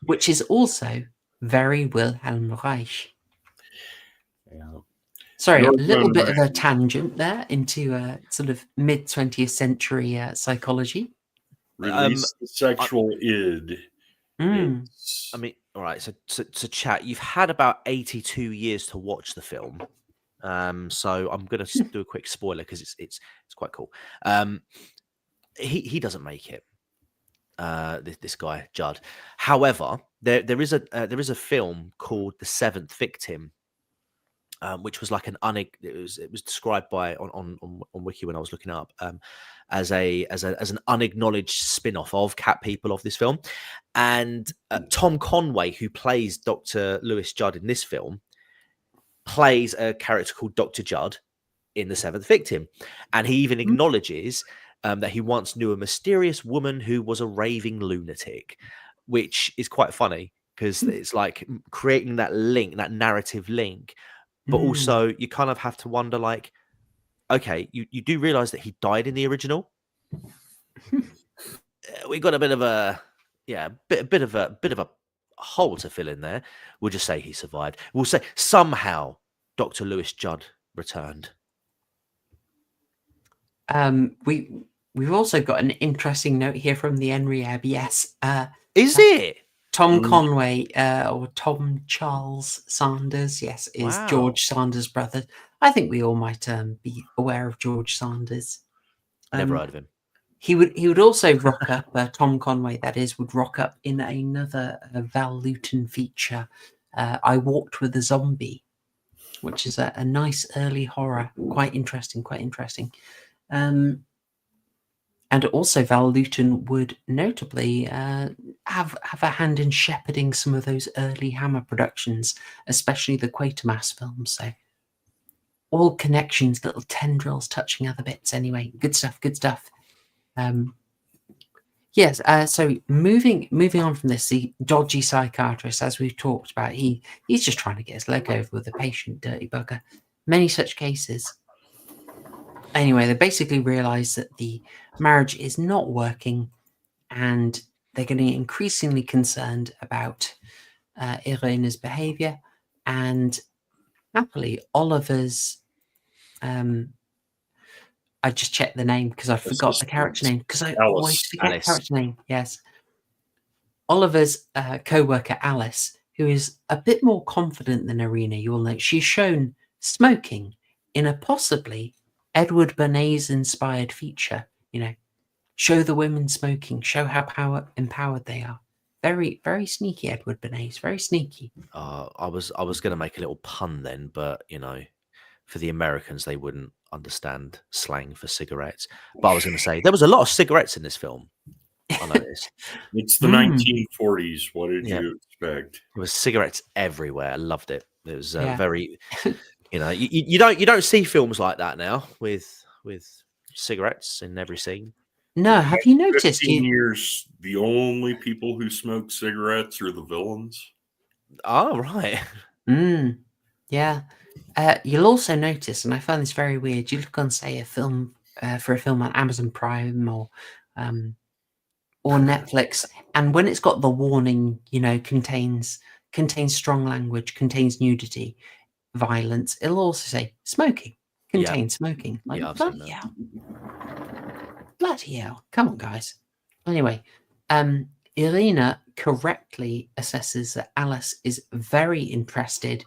Which is also very Wilhelm Reich. Yeah. Sorry, a You're little going bit of a right. tangent there into sort of mid-20th century psychology. Release the sexual id. Mm. It's- I mean, all right. So chat. You've had about 82 years to watch the film. So I'm gonna do a quick spoiler because it's quite cool. He doesn't make it. This guy Judd. However, there is a film called The Seventh Victim, which was like it was described by on Wiki when I was looking it up as an unacknowledged spin-off of Cat People of this film. And Tom Conway, who plays Dr. Lewis Judd in this film, plays a character called Dr. Judd in The Seventh Victim, and he even acknowledges that he once knew a mysterious woman who was a raving lunatic, which is quite funny because it's like creating that link, that narrative link. But also, you kind of have to wonder, like, okay, you do realize that he died in the original. We got a bit of a bit of a hole to fill in there. We'll just say he survived. We'll say somehow Dr. Lewis Judd returned. We've also got an interesting note here from the NREAB. Yes, Is it? Tom Conway or Tom Charles Sanders, yes, is Wow. George Sanders' brother. I think we all might be aware of George Sanders. Never heard of him. He would also rock up. Tom Conway, that is, would rock up in another Val Luton feature. I Walked with a Zombie, which is a nice early horror, quite interesting. And also Val Luton would notably have a hand in shepherding some of those early Hammer productions, especially the Quatermass films. So all connections, little tendrils touching other bits. Anyway, good stuff. Yes. So moving on from this, the dodgy psychiatrist, as we've talked about, he's just trying to get his leg over with a patient, dirty bugger. Many such cases. Anyway, they basically realize that the marriage is not working, and they're getting increasingly concerned about Irena's behavior. And happily, Oliver's I just checked the name because I forgot the character name, because I always forget the character name. Yes. Oliver's co-worker Alice, who is a bit more confident than Irena, you will note, she's shown smoking in a possibly Edward Bernays inspired feature. Show the women smoking, show how empowered they are. Very, very sneaky, Edward Bernays, very sneaky. I was going to make a little pun then, but for the Americans, they wouldn't understand slang for cigarettes. But I was going to say there was a lot of cigarettes in this film. I noticed. It's the 1940s. What did you expect? There was cigarettes everywhere. I loved it. It was very. You don't see films like that now with cigarettes in every scene. No, have you noticed? 15 years, the only people who smoke cigarettes are the villains. Oh, right. Yeah. You'll also notice, and I find this very weird, you look on, say, a film for a film on Amazon Prime or Netflix, and when it's got the warning, contains strong language, contains nudity, violence, it'll also say smoking, contains smoking. Like, bloody hell. Bloody hell. Come on, guys. Anyway, Irena correctly assesses that Alice is very interested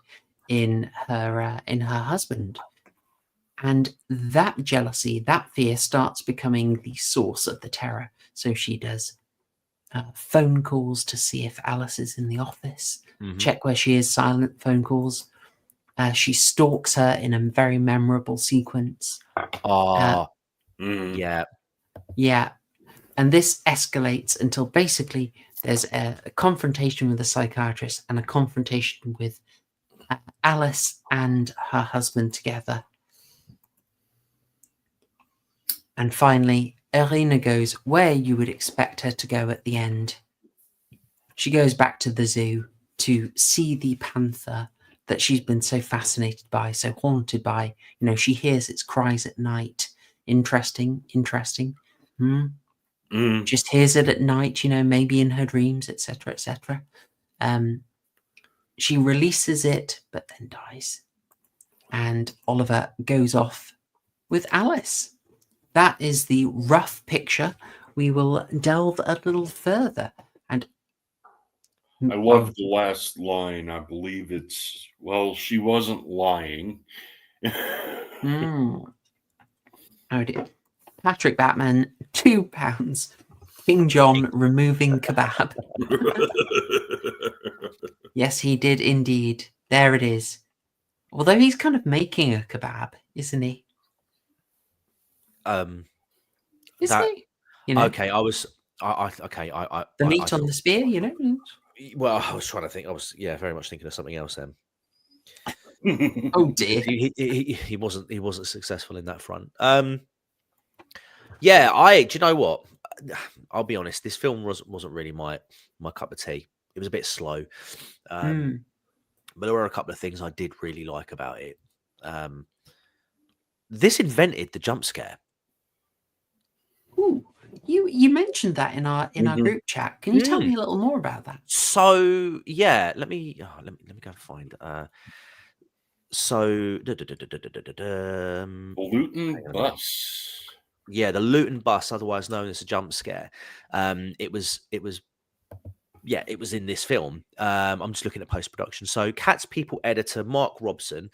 in her husband, and that jealousy, that fear, starts becoming the source of the terror. So she does phone calls to see if Alice is in the office, check where she is, silent phone calls. She stalks her in a very memorable sequence. Yeah. And this escalates until basically there's a confrontation with the psychiatrist and a confrontation with Alice and her husband together. And finally, Irena goes where you would expect her to go at the end. She goes back to the zoo to see the panther that she's been so fascinated by, so haunted by. She hears its cries at night. Interesting. Just hears it at night, maybe in her dreams, etc. She releases it, but then dies. And Oliver goes off with Alice. That is the rough picture. We will delve a little further. And I love the last line. I believe it's, well, she wasn't lying. Oh dear. Patrick Batman, £2. King John removing kebab. Yes, he did indeed. There it is. Although he's kind of making a kebab, isn't he? Isn't he? Okay, the meat on the spear, Well, I was trying to think. I was very much thinking of something else then. Oh dear. He wasn't successful in that front. Do you know what? I'll be honest, this film wasn't really my cup of tea. It was a bit slow. But there were a couple of things I did really like about it. This invented the jump scare. Ooh, You mentioned that in our Mhm. group chat. Can you tell Mm. me a little more about that? So yeah, let me go and find. So Luton hang on a minute. bus. Yeah, the Luton bus, otherwise known as a jump scare. It was yeah, it was in this film. I'm just looking at post production. So Cat's People editor Mark Robson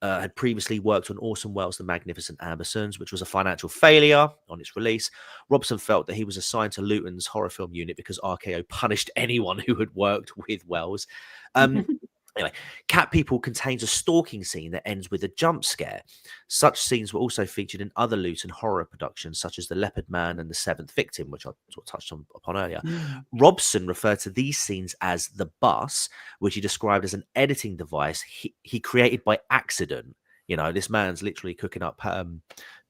had previously worked on Orson Welles' The Magnificent Ambersons, which was a financial failure on its release. Robson felt that he was assigned to Luton's horror film unit because RKO punished anyone who had worked with Welles. Anyway, Cat People contains a stalking scene that ends with a jump scare. Such scenes were also featured in other Luton horror productions, such as The Leopard Man and The Seventh Victim, which I sort of touched upon earlier. Mm. Robson referred to these scenes as the bus, which he described as an editing device he created by accident. You know, this man's literally cooking up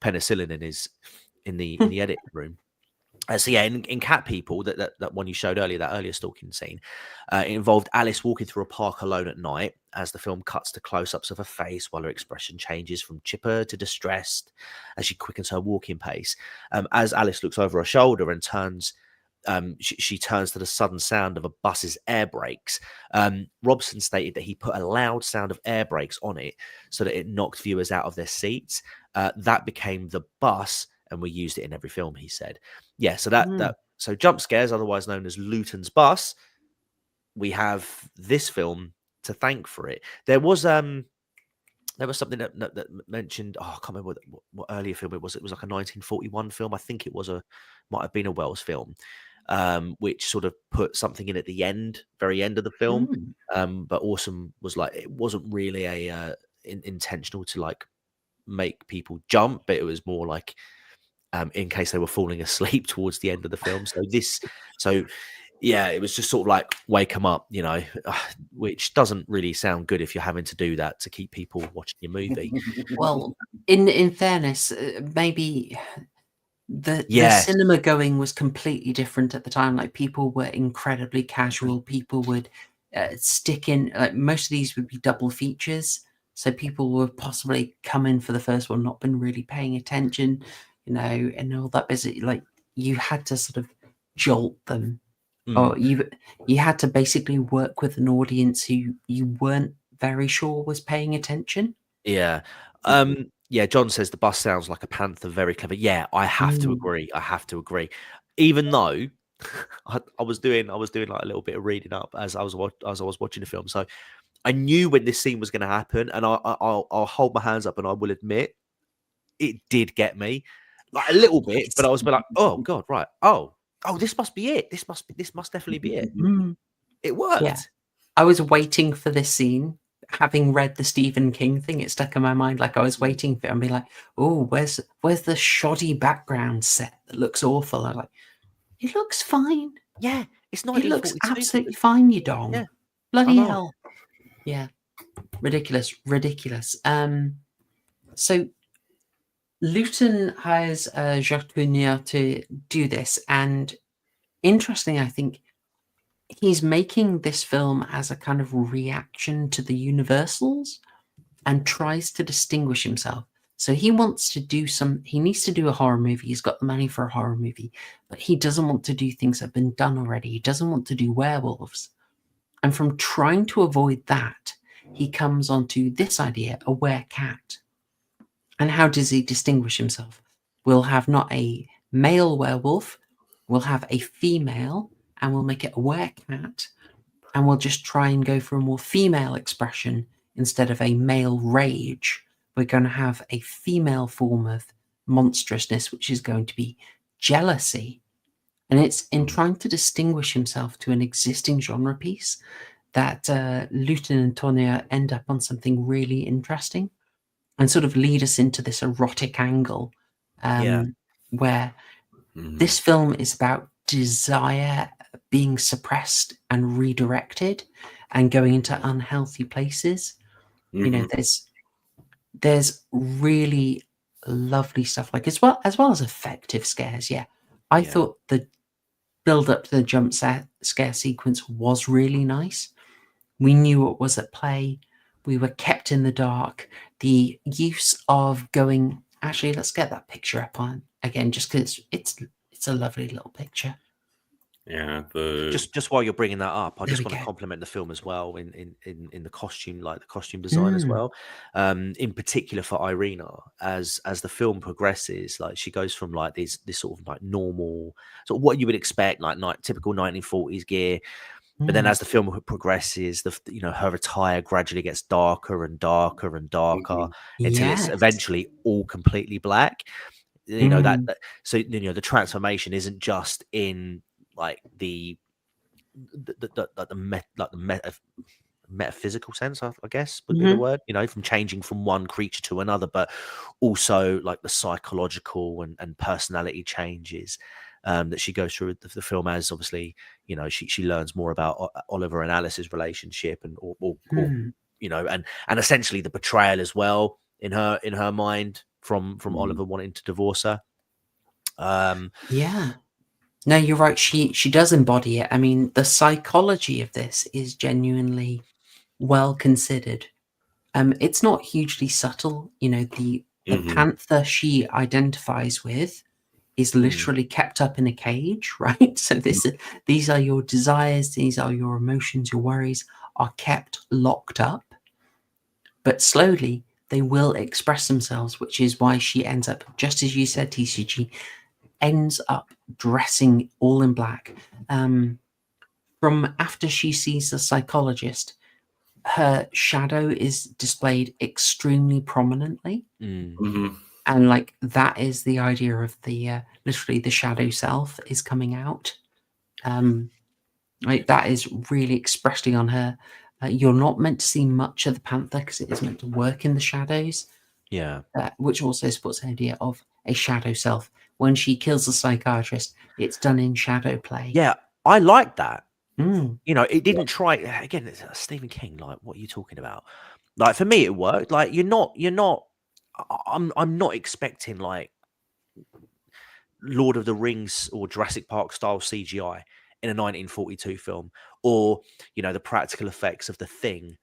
penicillin in the edit room. So yeah, in Cat People, that one you showed earlier, that earlier stalking scene, it involved Alice walking through a park alone at night as the film cuts to close-ups of her face while her expression changes from chipper to distressed as she quickens her walking pace. As Alice looks over her shoulder and turns, she turns to the sudden sound of a bus's air brakes. Robson stated that he put a loud sound of air brakes on it so that it knocked viewers out of their seats. That became the bus, and we used it in every film, he said. Yeah, so so jump scares, otherwise known as Luton's bus, we have this film to thank for it. There was something that mentioned, I can't remember what earlier film it was. It was like a 1941 film. I think it might have been a Wells film, which sort of put something in at the very end of the film. But Awesome was like, it wasn't really a intentional to like make people jump, but it was more like in case they were falling asleep towards the end of the film. So yeah, it was just sort of like wake them up, you know, which doesn't really sound good if you're having to do that to keep people watching your movie. Well, in fairness, maybe the Yeah. cinema going was completely different at the time. Like people were incredibly casual. People would stick in. Like most of these would be double features, so people would possibly come in for the first one, not been really paying attention, you know, and all that. Busy, like you had to sort of jolt them. Or you had to basically work with an audience who you weren't very sure was paying attention. Yeah. Yeah, John says the bus sounds like a panther, very clever. Yeah, I have to agree. I have to agree. Even though I was doing like a little bit of reading up as I was watching the film. So I knew when this scene was going to happen, and I'll hold my hands up and I will admit it did get me like a little bit, but I was like, oh god, right. Oh, this must be it. This must definitely be it. It worked. Yeah. I was waiting for this scene. Having read the Stephen King thing, it stuck in my mind. Like I was waiting for it and be like, oh, where's the shoddy background set that looks awful? I was like, it looks fine. Yeah, it's not. It looks absolutely fine, you dong. Yeah. Bloody hell. Yeah. Ridiculous. So Luton has Jacques Tourneur to do this, and interesting, I think he's making this film as a kind of reaction to the Universals and tries to distinguish himself. So he wants to he needs to do a horror movie. He's got the money for a horror movie, but he doesn't want to do things that have been done already. He doesn't want to do werewolves. And from trying to avoid that, he comes onto this idea, a werecat. And how does he distinguish himself? We'll have not a male werewolf, we'll have a female, and we'll make it a werecat, and we'll just try and go for a more female expression instead of a male rage. We're going to have a female form of monstrousness, which is going to be jealousy. And it's in trying to distinguish himself to an existing genre piece that Luton and Tourneur end up on something really interesting and sort of lead us into this erotic angle where this film is about desire being suppressed and redirected and going into unhealthy places. You know, there's really lovely stuff, like as well as effective scares. I thought the build up to the jump scare sequence was really nice. We knew what was at play. We were kept in the dark. The use of going, actually, let's get that picture up on again, just because it's it's a lovely little picture. Yeah, just while you're bringing that up, I There just we want to go. compliment the film as well in the costume, like the costume design as well. In particular for Irina, as the film progresses, like she goes from like this sort of like normal, sort of what you would expect, like typical 1940s gear. But then as the film progresses, her attire gradually gets darker and darker and darker until it's Yes. eventually all completely black. So the transformation isn't just in like the metaphysical sense, I guess would be the word, from changing from one creature to another, but also like the psychological and personality changes that she goes through the film, as obviously she learns more about Oliver and Alice's relationship and and essentially the betrayal as well in her mind from Oliver wanting to divorce her. Yeah. No, you're right. She does embody it. I mean, the psychology of this is genuinely well considered. It's not hugely subtle. The panther she identifies with is literally kept up in a cage, right? So these are your desires, these are your emotions, your worries are kept locked up, but slowly they will express themselves, which is why she ends up, just as you said, TCG, ends up dressing all in black. From after she sees the psychologist, her shadow is displayed extremely prominently. And like that is the idea of the literally the shadow self is coming out. Like that is really expressly on her. You're not meant to see much of the panther because it is meant to work in the shadows. Yeah. Which also supports the idea of a shadow self. When she kills the psychiatrist, it's done in shadow play. Yeah, I like that. It didn't try again. It's Stephen King. Like, what are you talking about? Like, for me, it worked. Like, you're not. I'm not expecting like Lord of the Rings or Jurassic Park style CGI in a 1942 film, or the practical effects of The Thing,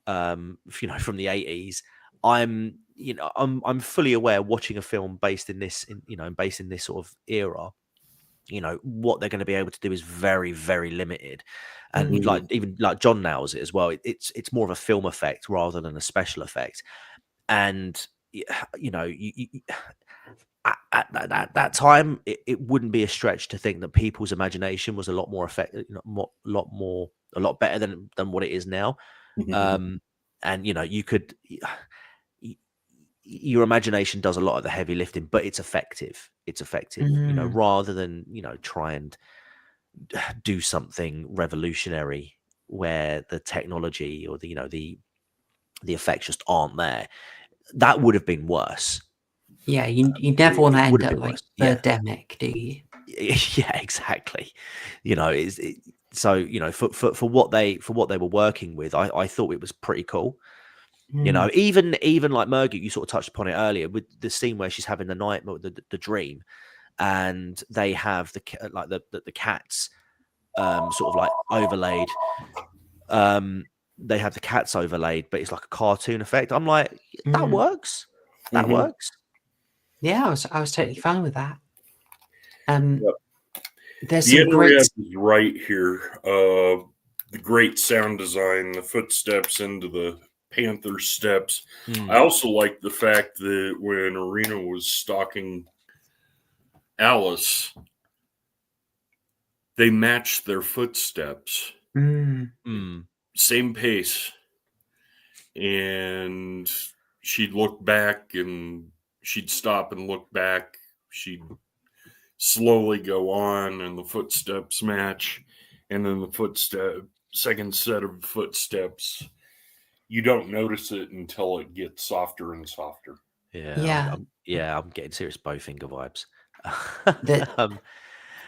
from the 80s. I'm fully aware watching a film based in this sort of era. What they're going to be able to do is very, very limited, and like even like John nails it as well. It's more of a film effect rather than a special effect, and at that time, it wouldn't be a stretch to think that people's imagination was a lot more a lot better than what it is now. And you could. Your imagination does a lot of the heavy lifting, but it's effective. It's effective, rather than try and do something revolutionary where the technology or the effects just aren't there. That would have been worse. Yeah, you never want to end up like Birdemic, do you? Yeah, exactly. So for what they were working with, I thought it was pretty cool. Even like Murgoot, you sort of touched upon it earlier with the scene where she's having the nightmare, the dream, and they have the cats sort of like overlaid. They have the cats overlaid, but it's like a cartoon effect. I'm like, that works. That works. Yeah, I was totally fine with that. There's the some great is right here. The great sound design, the footsteps into the panther steps. I also like the fact that when Irina was stalking Alice, they matched their footsteps. Same pace. And she'd look back and she'd stop and look back. She'd slowly go on and the footsteps match. And then the second set of footsteps, you don't notice it until it gets softer and softer. Yeah. I'm getting serious bowfinger vibes.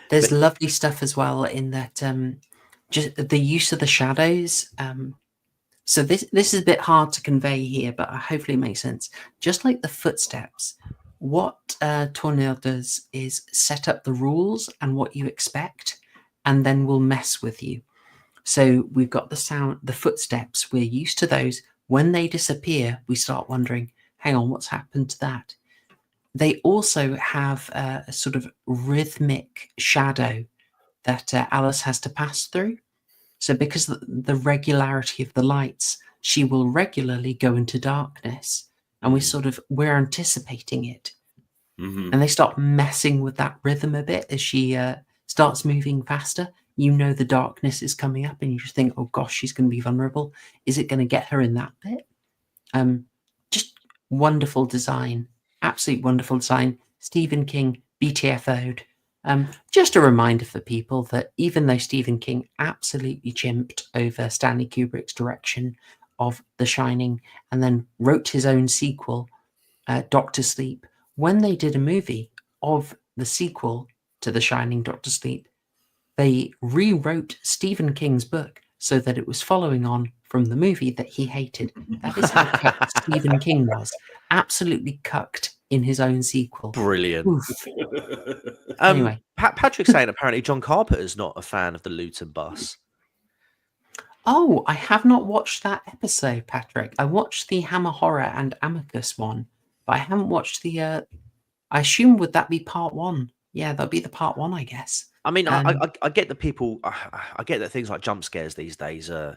There's lovely stuff as well in that just the use of the shadows. So this is a bit hard to convey here, but hopefully it makes sense. Just like the footsteps, what Tourneur does is set up the rules and what you expect, and then will mess with you. So we've got the footsteps. We're used to those. When they disappear, we start wondering, hang on, what's happened to that? they also have a sort of rhythmic shadow that Alice has to pass through. So because the regularity of the lights, she will regularly go into darkness, and we're anticipating it. Mhm. And they start messing with that rhythm a bit as she starts moving faster. You know the darkness is coming up, and you just think, oh gosh, she's going to be vulnerable. Is it going to get her in that bit? Just wonderful design. Absolute wonderful design. Stephen King BTFO'd. Just a reminder for people that even though Stephen King absolutely chimped over Stanley Kubrick's direction of The Shining and then wrote his own sequel, Doctor Sleep, when they did a movie of the sequel to The Shining, Doctor Sleep, they rewrote Stephen King's book so that it was following on from the movie that he hated. That is how cucked Stephen King was. Absolutely cucked in his own sequel. Brilliant. Oof. Anyway. Patrick's saying apparently John Carpenter's not a fan of the Luton bus. Oh, I have not watched that episode, Patrick. I watched the Hammer Horror and Amicus one, but I haven't watched the... I assume, would that be part one? Yeah, that'd be the part one, I guess. I mean, I get that people... I get that things like jump scares these days are,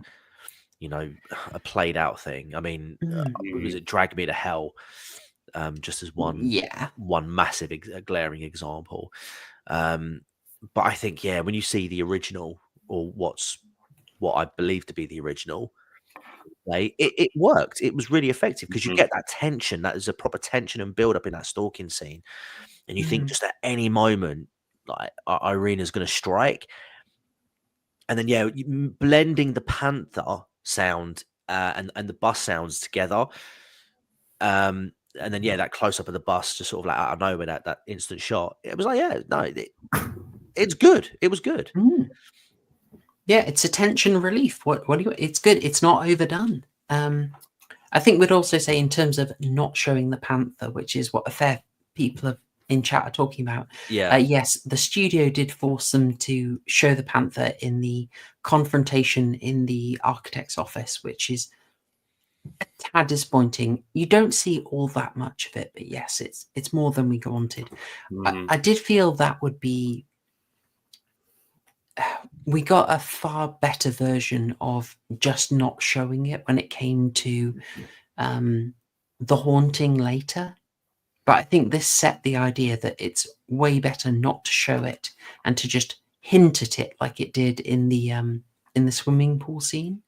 a played out thing. I mean, was it Drag Me to Hell? Just as one massive glaring example. But I think, when you see the original, or what I believe to be the original, it worked. It was really effective because you get that tension. That is a proper tension and build up in that stalking scene, and you think just at any moment, like Irina's going to strike, and then blending the panther sound and the bus sounds together, and then that close up of the bus, just sort of like out of nowhere, that instant shot. It was like, it's good. It was good. Yeah, it's a tension relief. What do you? It's good. It's not overdone. I think we'd also say in terms of not showing the panther, which is what a fair people in chat are talking about. Yes, the studio did force them to show the panther in the confrontation in the architect's office, which is a tad disappointing. You don't see all that much of it, but yes, it's more than we wanted. I did feel that would be... We got a far better version of just not showing it when it came to the haunting later. But I think this set the idea that it's way better not to show it and to just hint at it like it did in the swimming pool scene,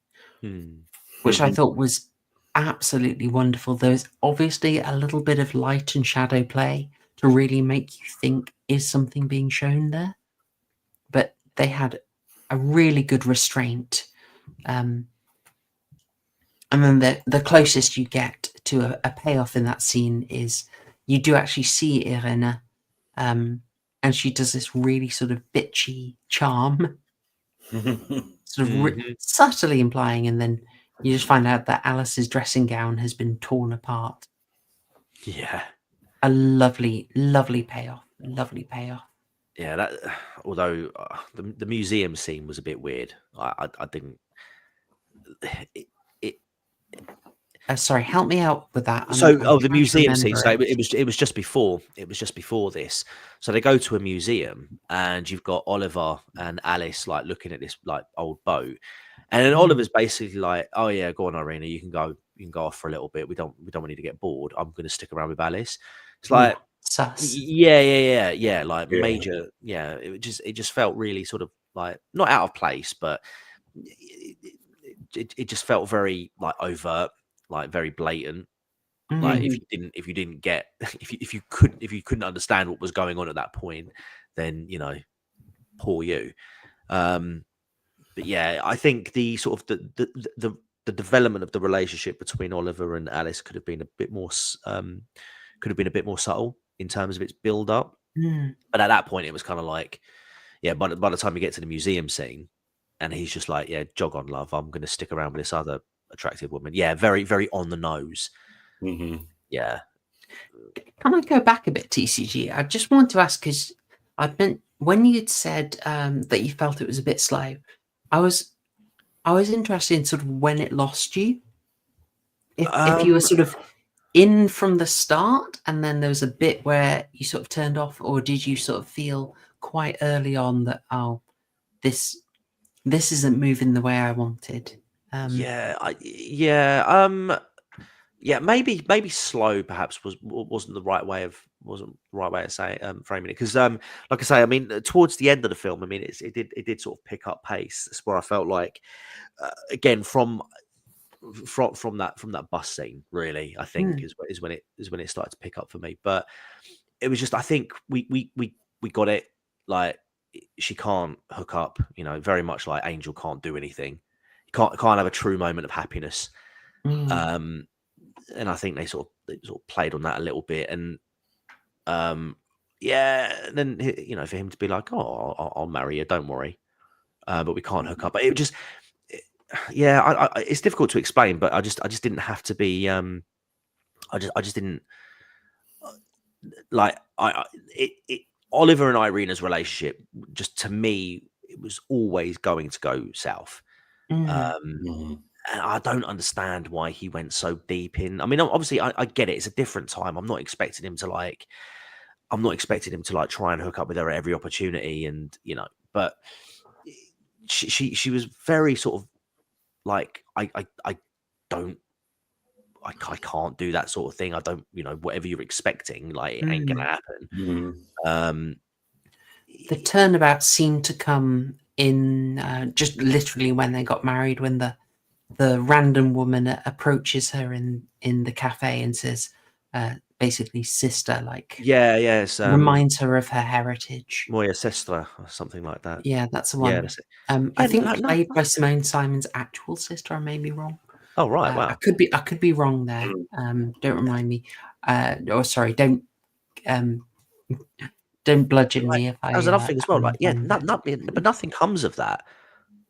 which I thought was absolutely wonderful. There's obviously a little bit of light and shadow play to really make you think, is something being shown there? But they had a really good restraint. And then the closest you get to a payoff in that scene is you do actually see Irina, and she does this really sort of bitchy charm, sort of subtly implying, and then you just find out that Alice's dressing gown has been torn apart. Yeah. A lovely, lovely payoff. Lovely payoff. Yeah, that. Although the museum scene was a bit weird, I didn't. Sorry, help me out with that. The museum scene. So it was just before. It was just before this. So they go to a museum, and you've got Oliver and Alice like looking at this like old boat, and then Oliver's basically like, "Oh yeah, go on, Irina, you can go off for a little bit. We don't want you to get bored. I'm going to stick around with Alice." It's like. Sus. Yeah. Like major. Yeah, it just felt really sort of like not out of place, but it just felt very like overt, like very blatant. Like if you didn't get if you couldn't understand what was going on at that point, then poor you. But yeah, I think the sort of the development of the relationship between Oliver and Alice could have been a bit more subtle in terms of its build up. But at that point it was kind of like, by the time you get to the museum scene and he's just like, jog on, love, I'm going to stick around with this other attractive woman. Very, very on the nose. Yeah. Can I go back a bit, TCG? I just want to ask, because when you'd said that you felt it was a bit slow, I was interested in sort of when it lost you. If you were sort of in from the start, and then there was a bit where you sort of turned off, or did you sort of feel quite early on that this isn't moving the way I wanted? Yeah, maybe slow perhaps wasn't the right way of saying framing it, because like I say, I mean, towards the end of the film, I mean, it did sort of pick up pace. That's where I felt like again from that bus scene, really, I think is when it started to pick up for me. But it was just, I think we got it. Like, she can't hook up, very much like Angel can't do anything. You can't have a true moment of happiness. And I think they sort of played on that a little bit. And and then for him to be like, "Oh, I'll marry you, don't worry," but we can't hook up. But it just, it's difficult to explain. But I just didn't have to be. I just didn't like. Oliver and Irina's relationship, just to me, it was always going to go south. And I don't understand why he went so deep in. I mean, obviously, I get it. It's a different time. I'm not expecting him to try and hook up with her at every opportunity, and But she was very sort of like, I can't do that sort of thing. I don't, whatever you're expecting, like, it ain't gonna happen. The turnabout seemed to come in just literally when they got married, when the random woman approaches her in the cafe and says, basically, sister, like, reminds her of her heritage. Moya Sestra or something like that. Yeah, that's the one. That's it. I think played by Simone Simon's actual sister. I may be wrong. Oh, right, wow. I could be wrong there. Don't remind me. Sorry, don't bludgeon me if I. That was another thing as well. Like, but nothing comes of that.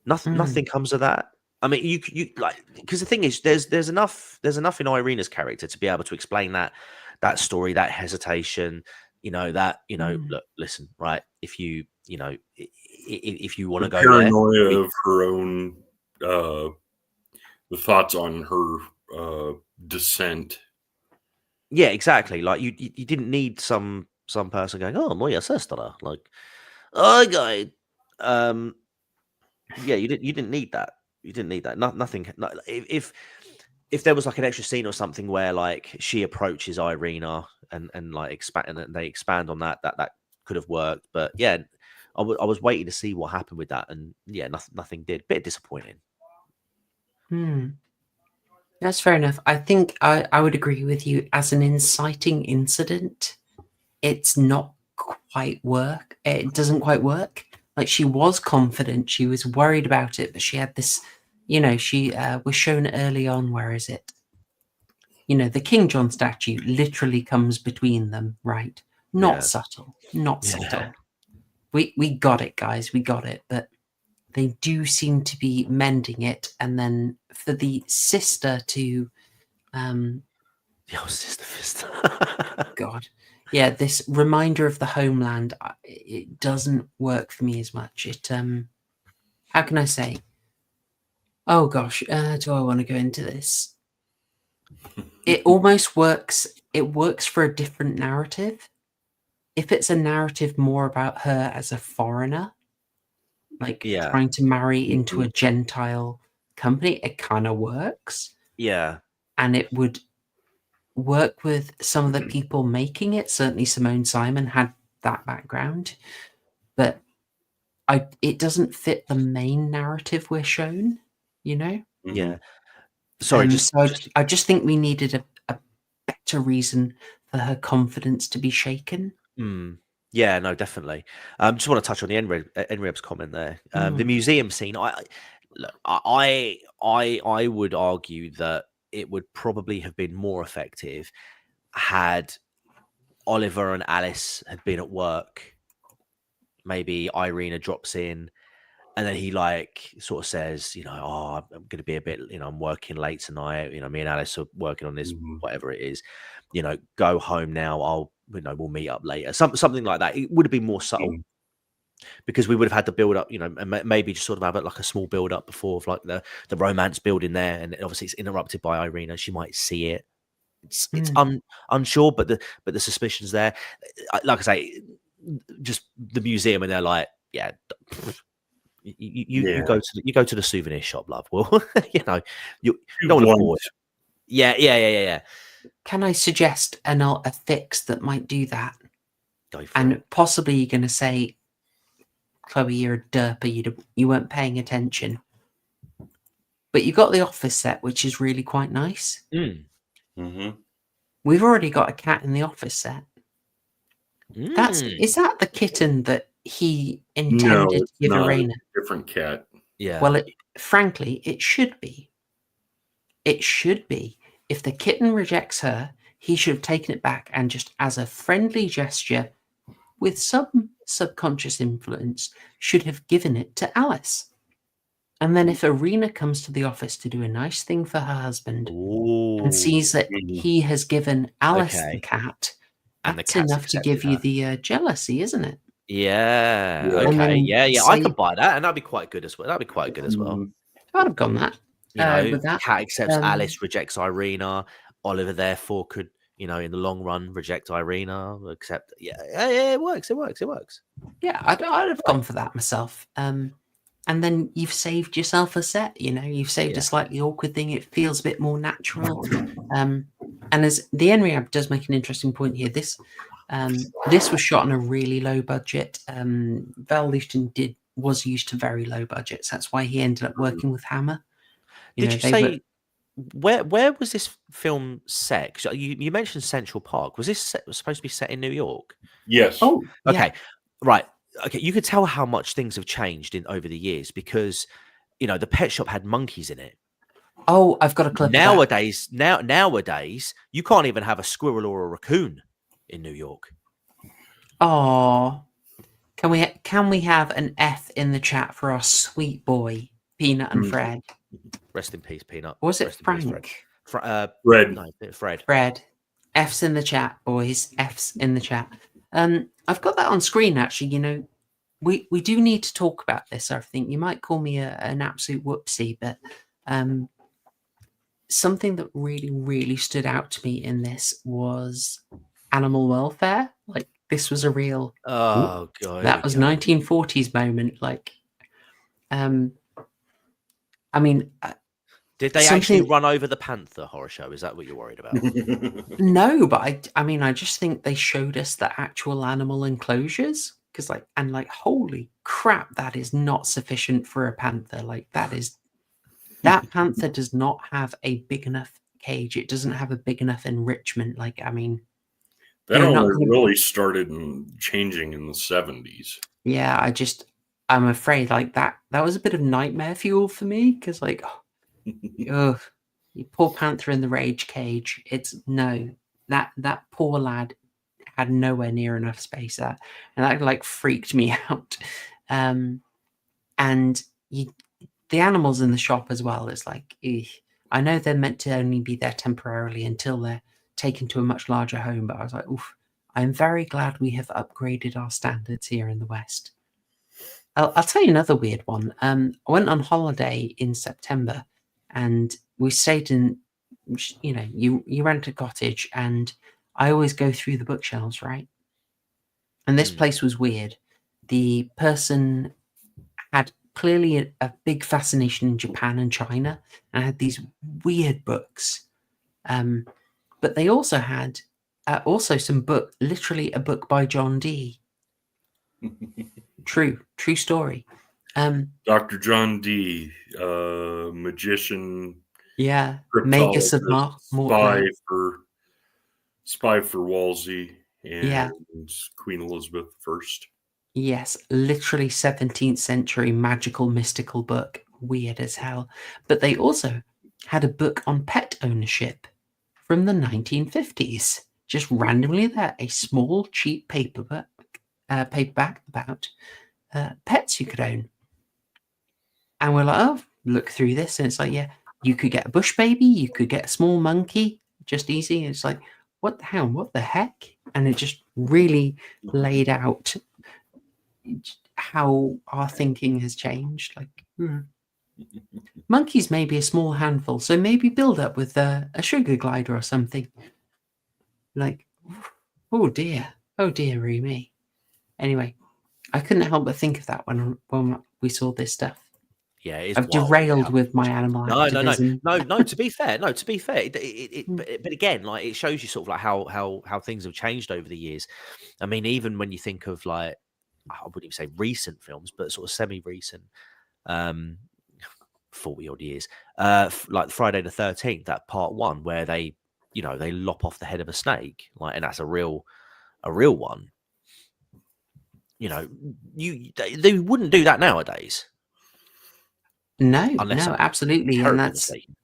Nothing comes of that. I mean, you like, because the thing is, there's enough in Irina's character to be able to explain that story, that hesitation. Look, listen, right? If you if you want to go paranoia there, of her own, the thoughts on her descent. Yeah, exactly. Like, you didn't need some person going, "Oh, Moya sister," like, "Oh, guy." You didn't need that. You didn't need that. Nothing. If there was like an extra scene or something where, like, she approaches Irina and like expand, and they expand on that could have worked. But yeah, I was waiting to see what happened with that, and yeah, nothing did. Bit disappointing. That's fair enough. I think I would agree with you. As an inciting incident, it's not quite work. It doesn't quite work. Like, she was confident, she was worried about it, but she had this, she was shown early on. Where is it? The King John statue literally comes between them, right? Not subtle. We got it, guys. We got it. But they do seem to be mending it, and then for the sister to, sister. God. Yeah, this reminder of the homeland, it doesn't work for me as much. It, how can I say? Oh gosh, do I want to go into this? It almost works. It works for a different narrative. If it's a narrative more about her as a foreigner, like trying to marry into a Gentile company, it kind of works. Yeah. And it would work with some of the people making it. Certainly Simone Simon had that background, but it doesn't fit the main narrative we're shown, Yeah. Sorry, I just think we needed a better reason for her confidence to be shaken. Yeah, no, definitely. Just want to touch on the NREB's comment there. The museum scene. I would argue that it would probably have been more effective had Oliver and Alice had been at work. Maybe Irina drops in, and then he sort of says, "Oh, I'm going to be a bit, I'm working late tonight. Me and Alice are working on this, whatever it is. Go home now. We'll meet up later." Something like that. It would have been more subtle, because we would have had to build up, and maybe just sort of have a small build up before of the romance building there, and obviously it's interrupted by Irina. She might see it, It's unsure, but the suspicion's there. Like I say, just the museum, and they're like, yeah. You go to the souvenir shop, love. Well, you don't want to afford it. Yeah. Can I suggest a fix that might do that? Go for And it. possibly you're going to say, Chloe, you're a derper. You weren't paying attention. But you got the office set, which is really quite nice. Mm-hmm. We've already got a cat in the office set. Is that the kitten that he intended to give Arena? Different cat. Yeah. Well, frankly, it should be. It should be. If the kitten rejects her, he should have taken it back and just as a friendly gesture, with some subconscious influence, should have given it to Alice. And then if Arena comes to the office to do a nice thing for her husband and sees that he has given Alice the cat, and that's enough to give you the jealousy, isn't it? Yeah. Okay. Yeah. I could buy that, and that'd be quite good as well. I'd have gone that. With that. Cat accepts Alice, rejects Irina. Oliver, therefore, could in the long run reject Irina. Accept. Yeah. It works. Yeah, I'd have gone for that myself. And then you've saved yourself a set. You've saved a slightly awkward thing. It feels a bit more natural. And as the NREAB does make an interesting point here, this was shot on a really low budget. Val Luton was used to very low budgets. That's why he ended up working with Hammer. Did you say where was this film set? 'Cause you mentioned Central Park. Was this supposed to be set in New York? Yes. Oh, okay, right. Okay, you could tell how much things have changed over the years because the pet shop had monkeys in it. Oh, I've got a clip. Nowadays, you can't even have a squirrel or a raccoon in New York. Oh, can we have an F in the chat for our sweet boy Peanut and Fred? Rest in peace, Peanut. Or was it Frank? Fred. No, Fred. Fred. F's in the chat, boys. F's in the chat. I've got that on screen actually. We do need to talk about this. I think you might call me an absolute whoopsie, but something that really, really stood out to me in this was animal welfare. Like this was a real. Oh god, that was 1940s moment. Like, I mean. Did they actually run over the panther? Horror Show? Is that what you're worried about? No, but I just think they showed us the actual animal enclosures because, holy crap, that is not sufficient for a panther. Like that panther does not have a big enough cage. It doesn't have a big enough enrichment. That only really started changing in the 70s. Yeah, I'm afraid that was a bit of nightmare fuel for me because ugh, you poor panther in the rage cage. That poor lad had nowhere near enough space and that freaked me out. And the animals in the shop as well is I know they're meant to only be there temporarily until they're taken to a much larger home, but I was like, oof, I'm very glad we have upgraded our standards here in the West. I'll tell you another weird one. I went on holiday in September. And we stayed in, you rent a cottage, and I always go through the bookshelves, right? And this place was weird. The person had clearly a big fascination in Japan and China, and had these weird books. But they also had some book, literally a book by John Dee. True story. Dr. John Dee, magician. Yeah, Magus of Spy for Wolsey and Queen Elizabeth I. Yes, literally 17th century magical mystical book. Weird as hell. But they also had a book on pet ownership from the 1950s. Just randomly there, a small cheap paperback about pets you could own. And we're like, oh, look through this. And it's you could get a bush baby. You could get a small monkey. Just easy. It's what the hell? What the heck? And it just really laid out how our thinking has changed. Monkeys may be a small handful. So maybe build up with a sugar glider or something. Like, oh dearie me. Anyway, I couldn't help but think of that when we saw this stuff. Yeah, it is I've wild derailed how with my animal no. activism. To be fair, but again, like it shows you sort of like how things have changed over the years. I mean, even when you think of like I wouldn't even say recent films, but sort of semi-recent, 40 odd years, like Friday the 13th, that part 1 where they lop off the head of a snake, like, and that's a real one. You know, they wouldn't do that nowadays. No, Unless I'm absolutely, and terribly that's mistaken.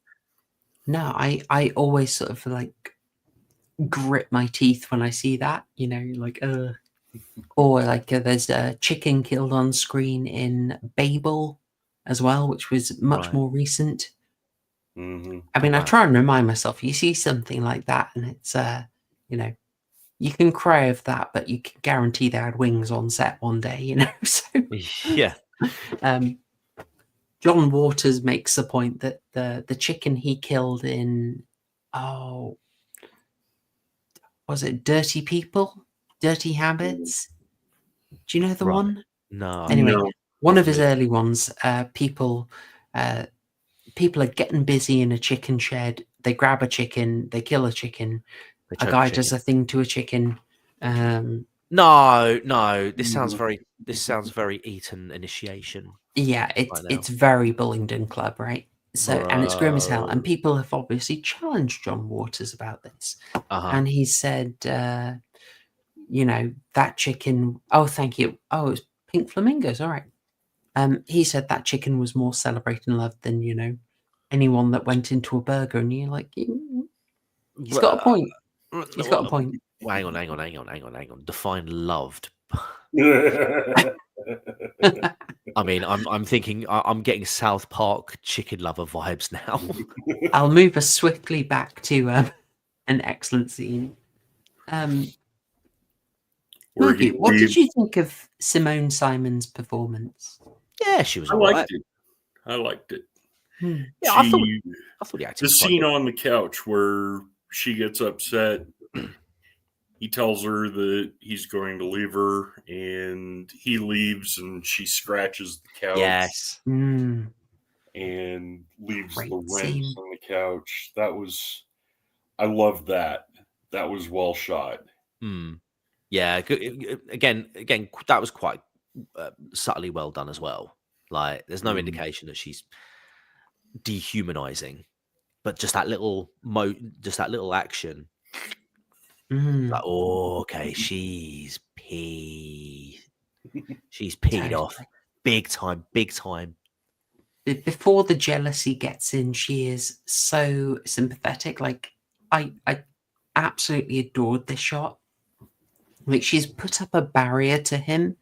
no. I always sort of like grit my teeth when I see that. Like or like there's a chicken killed on screen in Babel as well, which was much Right. more recent. Mm-hmm. I mean, I Wow. try and remind myself. You see something like that, and it's you can cry of that, but you can guarantee they had wings on set one day. So Yeah. John Waters makes the point that the chicken he killed in was it Dirty People, Dirty Habits? Do you know the Right. one? No. Anyway, No. one of his early ones. People are getting busy in a chicken shed. They grab a chicken, they kill a chicken. They A choke guy the does chicken. a thing to a chicken. No. This sounds very Eton initiation. Yeah, Right now. it's very Bullingdon Club, right? So, and it's grim as hell. And Bro. people have obviously challenged John Waters about this. And he said, that chicken. Oh, thank you. Oh, it was pink flamingos. All right. He said that chicken was more celebrating love than anyone that went into a burger. And you're like, he's got a point. He's got a point. Well, hang on. Define loved. I mean, I'm thinking I'm getting South Park chicken lover vibes now. I'll move us swiftly back to an excellent scene. Murgoot, what did you think of Simone Simon's performance? Yeah, she was I all right. liked it. I liked it. Yeah, I thought the acting The was quite scene good. on the couch where she gets upset. He tells her that he's going to leave her, and he leaves, and she scratches the couch. Yes. And leaves Great the wrench scene. on the couch. I love that. That was well shot. Yeah. Again, that was quite subtly well done as well. Like, there's no indication that she's dehumanizing, but just that little action. Like, oh, okay, she's peed. She's peed off. Big time. Before the jealousy gets in, she is so sympathetic. Like, I absolutely adored this shot. Like, she's put up a barrier to him.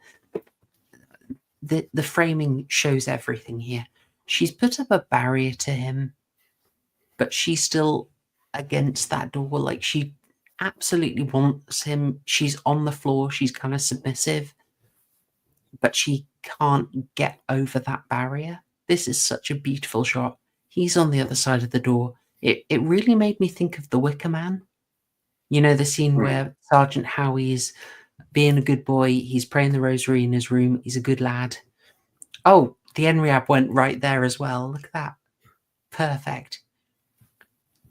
The framing shows everything here. She's put up a barrier to him, but she's still against that door. Like, she absolutely wants him. She's on the floor. She's kind of submissive, but she can't get over that barrier. This is such a beautiful shot. He's on the other side of the door. It really made me think of The Wicker Man. The scene where Sergeant Howie's being a good boy. He's praying the rosary in his room. He's a good lad. Oh, the NREAB went right there as well. Look at that. Perfect.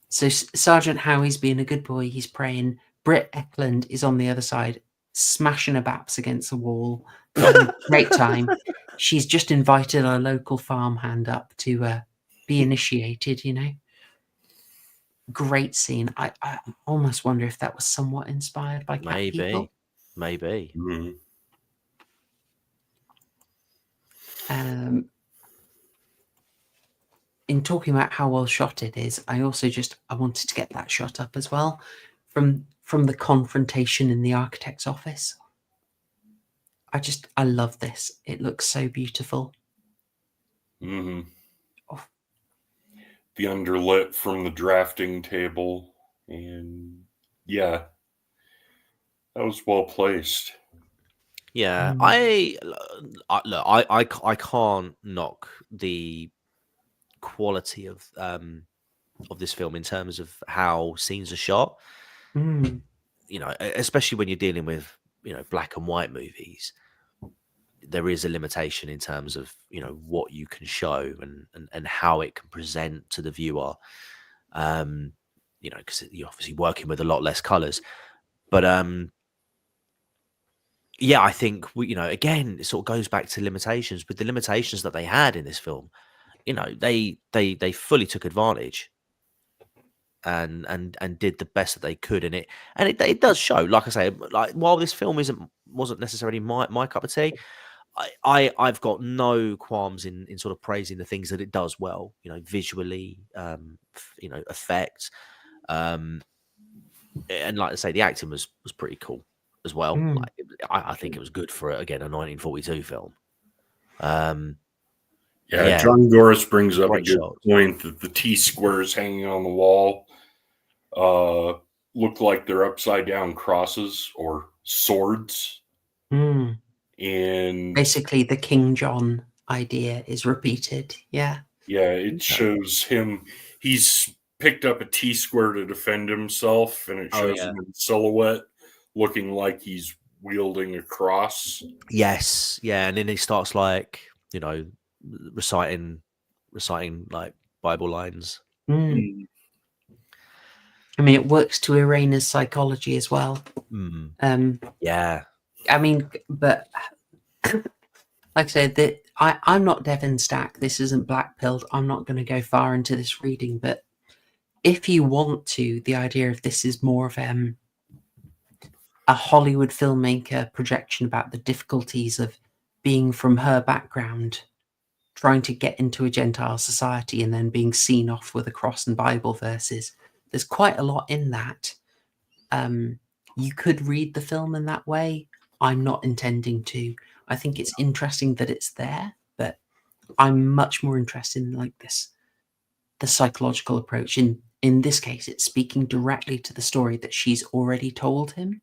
So Sergeant Howie's being a good boy. He's praying. Britt Eklund is on the other side, smashing her baps against the wall. Great time. She's just invited our local farmhand up to be initiated, Great scene. I almost wonder if that was somewhat inspired by Cat People. Maybe. In talking about how well shot it is, I also I wanted to get that shot up as well from the confrontation in the architect's office. I love this. It looks so beautiful. The underlit from the drafting table, and yeah, that was well placed. Yeah, I can't knock the quality of this film in terms of how scenes are shot. you know, especially when you're dealing with, you know, black and white movies, there is a limitation in terms of, you know, what you can show and how it can present to the viewer. You know, because you're obviously working with a lot less colors. But yeah, I think you know, again, it sort of goes back to limitations. With the limitations that they had in this film, you know, they fully took advantage and did the best that they could in it, and it does show. Like I say, like while this film wasn't necessarily my cup of tea, I've got no qualms in sort of praising the things that it does well. You know, visually, you know, effects, and like I say, the acting was pretty cool as well. Like, I think it was good for again a 1942 film. Yeah, John Goris brings up a great good shot. point that the T squares hanging on the wall look like they're upside down crosses or swords. Mm. And Basically, the King John idea is repeated. Yeah. yeah, it shows him. He's picked up a T square to defend himself, and it shows him in silhouette looking like he's wielding a cross. Yes, yeah, and then he starts like, you know, reciting like Bible lines. Mm. I mean, it works to Irana's psychology as well. Yeah, I mean, but like I said, that I'm not Devin Stack. This isn't black pilled. I'm not going to go far into this reading, but if you want to, the idea of this is more of a Hollywood filmmaker projection about the difficulties of being from her background, trying to get into a Gentile society and then being seen off with a cross and Bible verses. There's quite a lot in that. You could read the film in that way. I'm not intending to. I think it's interesting that it's there, but I'm much more interested in like this, the psychological approach. In this case, it's speaking directly to the story that she's already told him.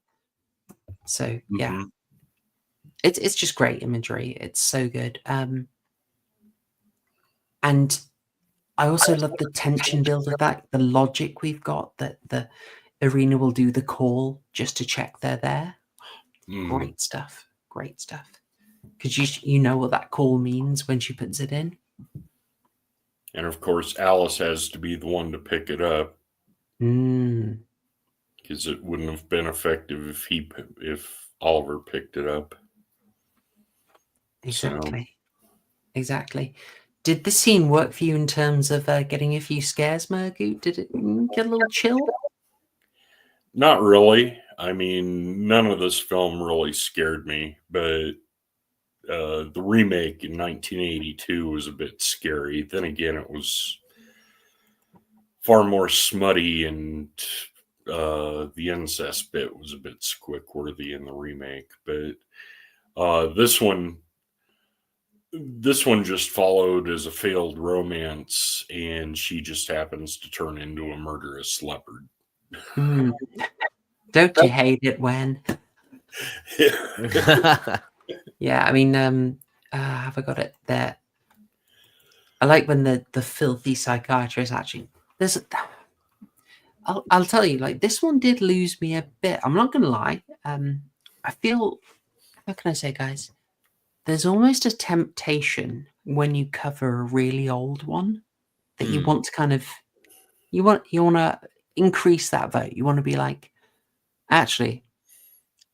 So yeah, it's just great imagery. It's so good. And I also love the tension build of that, the logic we've got that the Irina will do the call just to check they're there. Great stuff. Great stuff. Because you know what that call means when she puts it in. And of course, Alice has to be the one to pick it up. Because it wouldn't have been effective if Oliver picked it up. Exactly. Exactly. Did the scene work for you in terms of getting a few scares, Murgoot? Did it get a little chill? Not really. I mean, none of this film really scared me, but the remake in 1982 was a bit scary. Then again, it was far more smutty, and the incest bit was a bit squick-worthy in the remake. But this one just followed as a failed romance, and she just happens to turn into a murderous leopard. Don't you hate it when? Yeah, I mean, have I got it there? I like when the filthy psychiatrist actually. I'll tell you, like this one did lose me a bit. I'm not gonna lie. I feel. How can I say, guys? There's almost a temptation when you cover a really old one that you want to kind of you want to increase that vote. You want to be like, actually,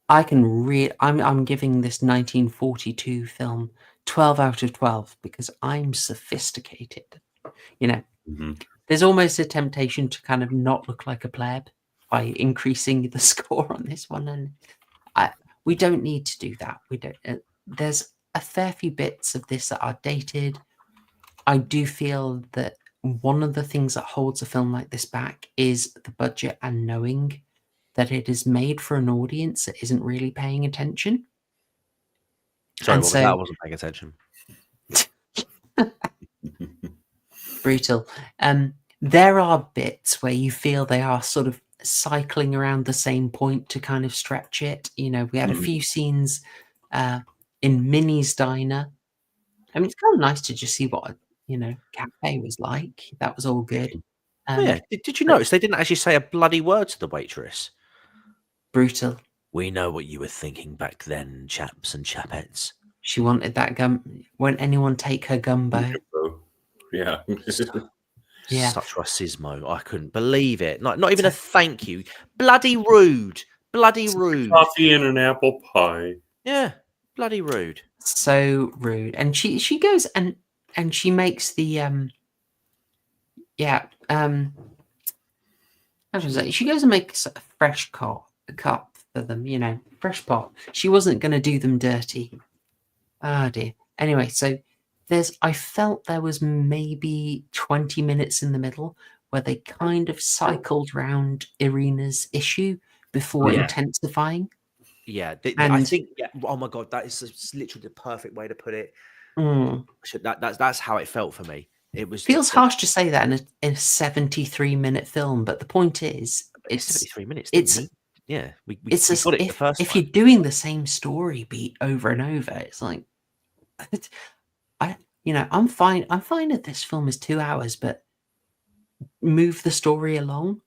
I can read. I'm giving this 1942 film 12 out of 12 because I'm sophisticated. You know, there's almost a temptation to kind of not look like a pleb by increasing the score on this one, and we don't need to do that. We don't. There's a fair few bits of this that are dated. I do feel that one of the things that holds a film like this back is the budget and knowing that it is made for an audience that isn't really paying attention. Sorry, that wasn't paying attention. Brutal. There are bits where you feel they are sort of cycling around the same point to kind of stretch it. You know, we had a few scenes in Minnie's diner. I mean, it's kind of nice to just see what a cafe was like. That was all good. Yeah. Did you notice they didn't actually say a bloody word to the waitress? Brutal. We know what you were thinking back then, chaps and chapettes. She wanted that gum. Won't anyone take her gumbo? Yeah. Yeah. Such racismo. I couldn't believe it. Not even a thank you. Bloody rude. Bloody rude. Coffee and an apple pie. Yeah. Bloody rude. So rude. And she goes and she makes the how should I say? She goes and makes a fresh cup for them, you know, fresh pot. She wasn't going to do them dirty. Ah, dear. Anyway, so I felt there was maybe 20 minutes in the middle where they kind of cycled round Irina's issue before intensifying. Yeah, I think. Yeah, oh my god, that is literally the perfect way to put it. That's how it felt for me. It was feels harsh to say that in a 73-minute film, but the point is, it's 73 minutes. It's we got it the first if time. you're doing the same story beat over and over, it's like, I'm fine. I'm fine if this film is 2 hours, but move the story along.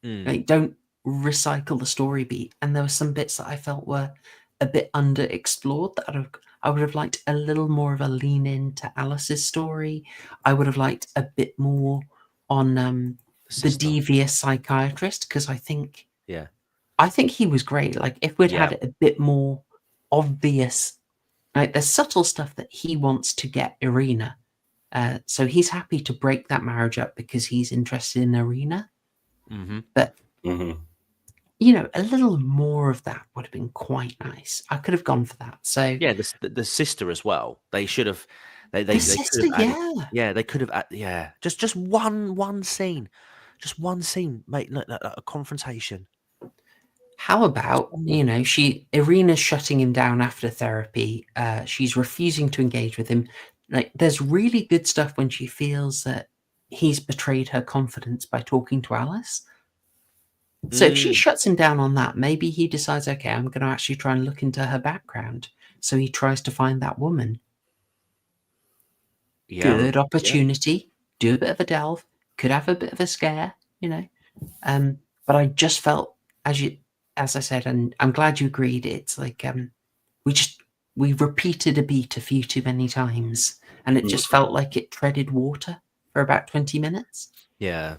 Like, don't recycle the story beat. And there were some bits that I felt were a bit underexplored that I would have liked a little more of a lean into Alice's story. I would have liked a bit more on the devious psychiatrist, because I think he was great. Like, if we'd had it a bit more obvious, like, there's subtle stuff that he wants to get Irina. So he's happy to break that marriage up because he's interested in Irina. But you know, a little more of that would have been quite nice. I could have gone for that. So yeah, the sister as well. They should have. They sister, could have they could have. Just one scene, mate. A confrontation. How about, you know, Irina's shutting him down after therapy. She's refusing to engage with him. Like, there's really good stuff when she feels that he's betrayed her confidence by talking to Alice. So if she shuts him down on that, maybe he decides, okay, I'm going to actually try and look into her background. So he tries to find that woman. Yeah. Good opportunity. Do a bit of a delve. Could have a bit of a scare, you know. But I just felt, as I said, and I'm glad you agreed, it's like we repeated a beat a few too many times, and it just felt like it treaded water for about 20 minutes. Yeah.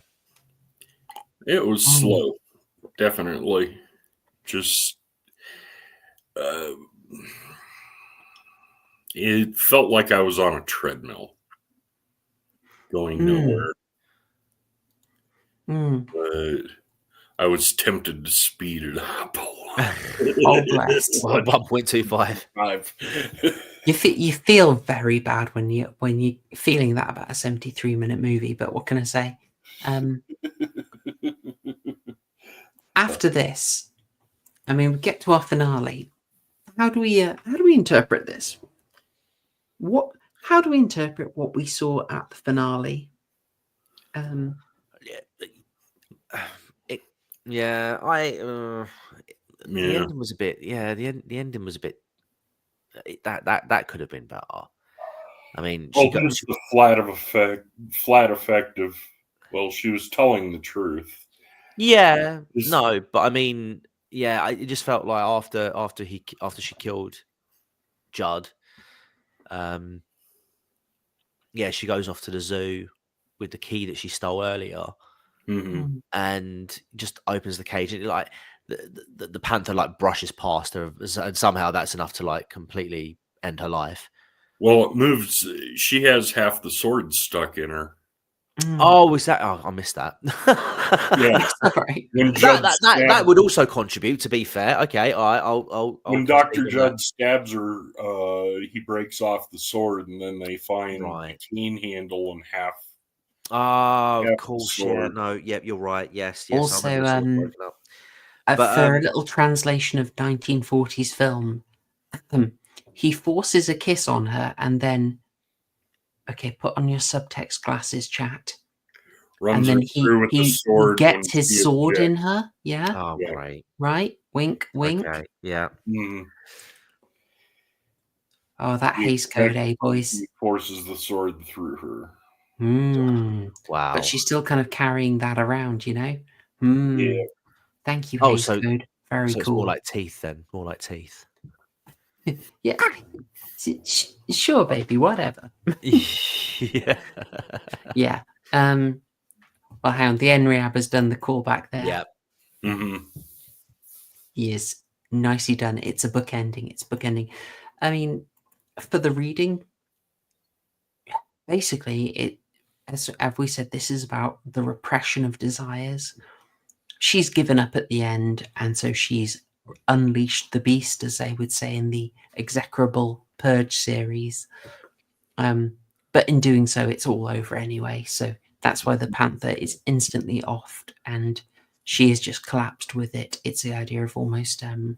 It was slow. Definitely. Just it felt like I was on a treadmill going nowhere. But I was tempted to speed it up a lot. Oh, bless. 1.25. You feel very bad when you're feeling that about a 73-minute movie, but what can I say? After this, I mean, we get to our finale. How do we interpret this? How do we interpret what we saw at the finale? The ending was a bit. Yeah, the ending was a bit. That could have been better. I mean, there's the flat effect of, well, she was telling the truth. Yeah, no, but I mean, it just felt like after she killed Judd, she goes off to the zoo with the key that she stole earlier, and just opens the cage, and like the panther like brushes past her, and somehow that's enough to like completely end her life. Well, it moves. She has half the sword stuck in her. Oh, was that? Oh, I missed that. Yeah, sorry. That would also contribute. To be fair, okay. I'll when Dr. Judd stabs her, he breaks off the sword, and then they find the cane handle and half. Oh, of course. Yeah. No. Yep. You're right. Yes. Also, for a little translation of 1940s film, he forces a kiss on her, and then. Okay, put on your subtext glasses, chat. Runs and then he gets his sword in her. Yeah. Oh, great. Right? Wink, wink. Okay. Yeah. Oh, that Hays Code, boys? He forces the sword through her. Wow. But she's still kind of carrying that around, you know? Yeah. Thank you, Hays Code, Very So it's cool. more like teeth then. More like teeth. Yeah. Sure, baby, whatever. Yeah. Yeah. Well, hang on. The Enriab has done the callback there. Yeah. He is nicely done. It's a book ending. It's book ending. I mean, for the reading, basically, as we said, this is about the repression of desires. She's given up at the end, and so she's unleashed the beast, as they would say in the execrable Purge series. But in doing so, it's all over anyway. So that's why the panther is instantly offed, and she has just collapsed with it. It's the idea of almost, a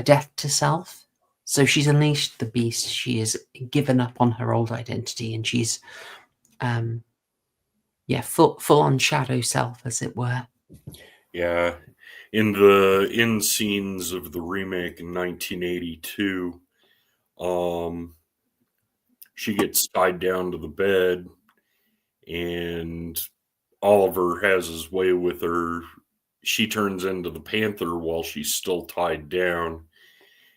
death to self. So she's unleashed the beast. She has given up on her old identity, and she's, full on shadow self, as it were. Yeah. In the end scenes of the remake in 1982, she gets tied down to the bed, and Oliver has his way with her. She turns into the panther while she's still tied down.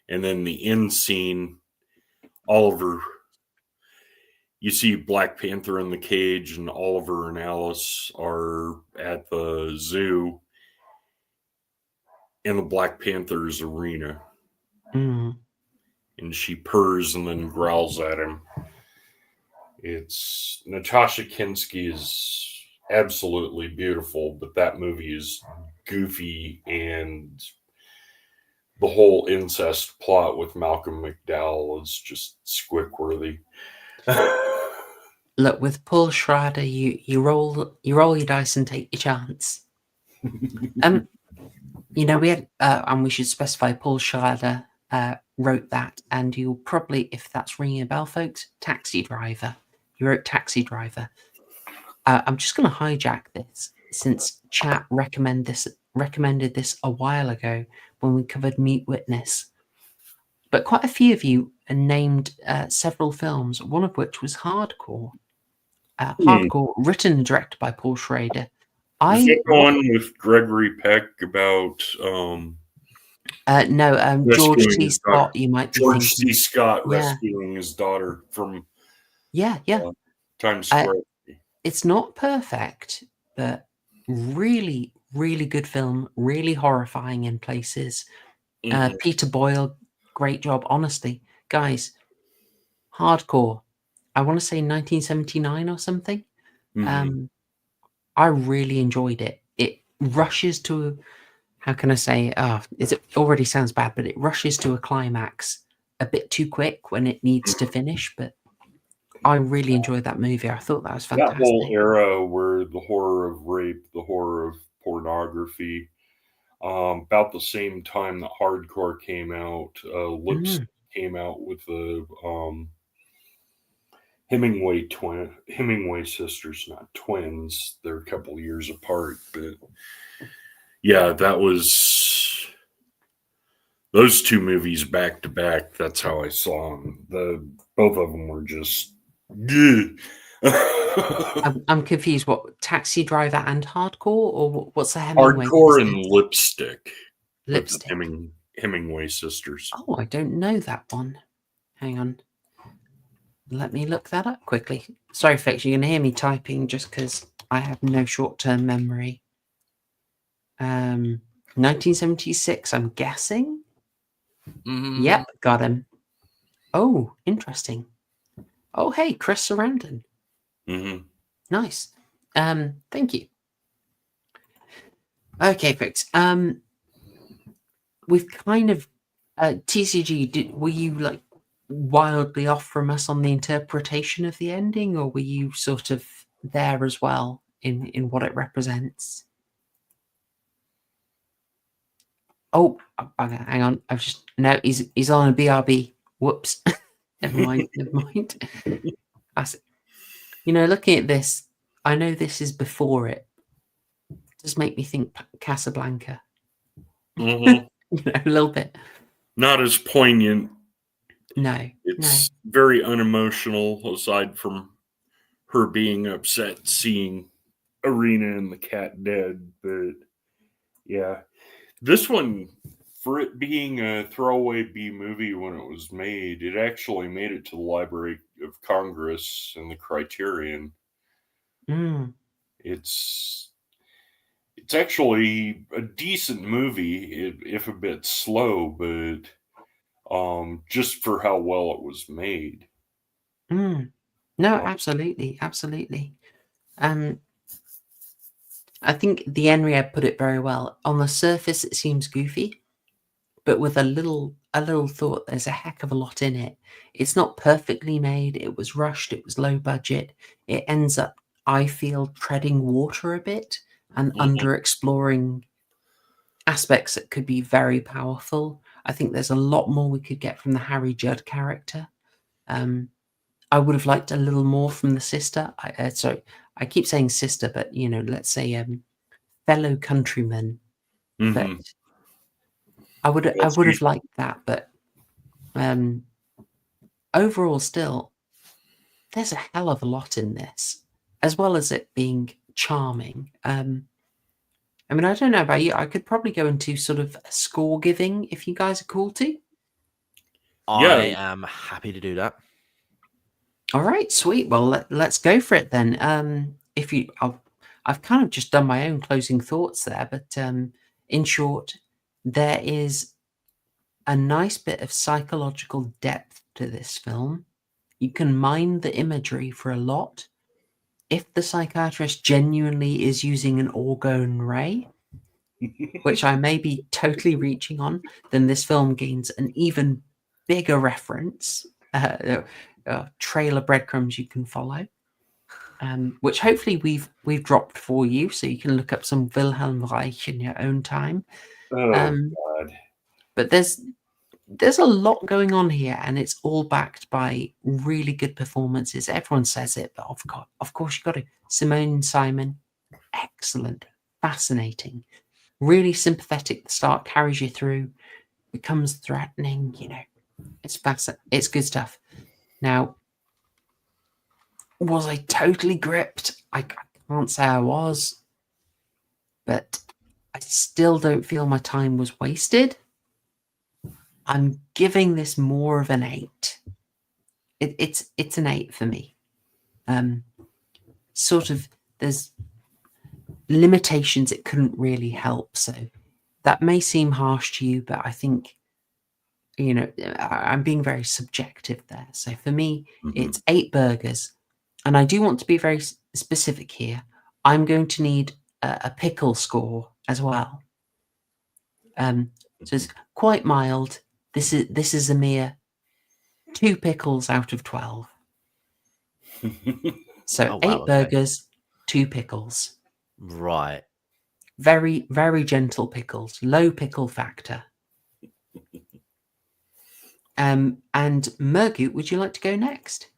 And then the end scene, Oliver, you see Black Panther in the cage, and Oliver and Alice are at the zoo in the Black Panther's arena. Mm. And she purrs and then growls at him. It's Natasha Kinski is absolutely beautiful, but that movie is goofy, and the whole incest plot with Malcolm McDowell is just squick-worthy. Look, with Paul Schrader, you roll your dice and take your chance. We had, and we should specify Paul Schrader wrote that, and you'll probably, if that's ringing a bell, folks, Taxi Driver. He wrote Taxi Driver. I'm just going to hijack this, since chat recommended this a while ago when we covered Mute Witness. But quite a few of you named several films, one of which was Hardcore. Hardcore, written and directed by Paul Schrader. Is that one with Gregory Peck about... no, George C. Scott, you might be George thinking. C. Scott rescuing his daughter from Times Square. It's not perfect, but really, really good film, really horrifying in places. Peter Boyle, great job, honestly. Guys, Hardcore, I want to say 1979 or something. I really enjoyed it. It rushes to, how can I say, it already sounds bad, but it rushes to a climax a bit too quick when it needs to finish, but I really enjoyed that movie. I thought that was fantastic. That whole era where the horror of rape, the horror of pornography, about the same time that Hardcore came out, Lips came out with the Hemingway sisters, not twins. They're a couple years apart, but yeah, that was those two movies back to back. That's how I saw them. Both of them were just. I'm confused. What, Taxi Driver and Hardcore, or what's the Hemingway? Hardcore and Lipstick. Lipstick. Hemingway sisters. Oh, I don't know that one. Hang on. Let me look that up quickly. Sorry, folks, you're going to hear me typing just because I have no short-term memory. 1976, I'm guessing? Yep, got him. Oh, interesting. Oh, hey, Chris Sarandon. Nice. Thank you. Okay, folks. We've kind of... TCG, were you, like, wildly off from us on the interpretation of the ending, or were you sort of there as well in what it represents? Oh, hang on. He's on a BRB. Whoops. Never mind. Looking at this, I know this is before it. It does make me think Casablanca. A little bit. Not as poignant. No. It's very unemotional, aside from her being upset seeing Irina and the cat dead. But yeah, This one, for it being a throwaway B movie when it was made, it actually made it to the Library of Congress and the Criterion. Mm. It's actually a decent movie, if a bit slow, but just for how well it was made. Mm. No, absolutely, absolutely. I think the Enriad put it very well. On the surface, it seems goofy, but with a little thought, there's a heck of a lot in it. It's not perfectly made. It was rushed. It was low budget. It ends up, I feel, treading water a bit and under exploring aspects that could be very powerful. I think there's a lot more we could get from the Harry Judd character. I would have liked a little more from the sister. Sorry, I keep saying sister, but let's say fellow countryman. But I would have liked that. But overall, still, there's a hell of a lot in this, as well as it being charming. I mean, I don't know about you. I could probably go into sort of score giving if you guys are cool to. I am happy to do that. All right, sweet. Well, let's go for it then. I've kind of just done my own closing thoughts there, but in short, there is a nice bit of psychological depth to this film. You can mine the imagery for a lot. If the psychiatrist genuinely is using an orgone ray, which I may be totally reaching on, then this film gains an even bigger reference. Trail of breadcrumbs you can follow, which hopefully we've dropped for you, so you can look up some Wilhelm Reich in your own time. God. But there's a lot going on here, and it's all backed by really good performances. Everyone says it, but of course you got to. Simone Simon, excellent, fascinating, really sympathetic at the start, carries you through, becomes threatening. It's fascinating. It's good stuff. Now, was I totally gripped? I can't say I was, but I still don't feel my time was wasted. I'm giving this more of an 8. It's an 8 for me. Sort of, there's limitations it couldn't really help, so that may seem harsh to you, but I think I'm being very subjective there. So for me, it's 8 burgers. And I do want to be very specific here. I'm going to need a pickle score as well. So it's quite mild. This is a mere 2 pickles out of 12. So 8 burgers, 2 pickles. Right. Very, very gentle pickles. Low pickle factor. And Murgoot, would you like to go next?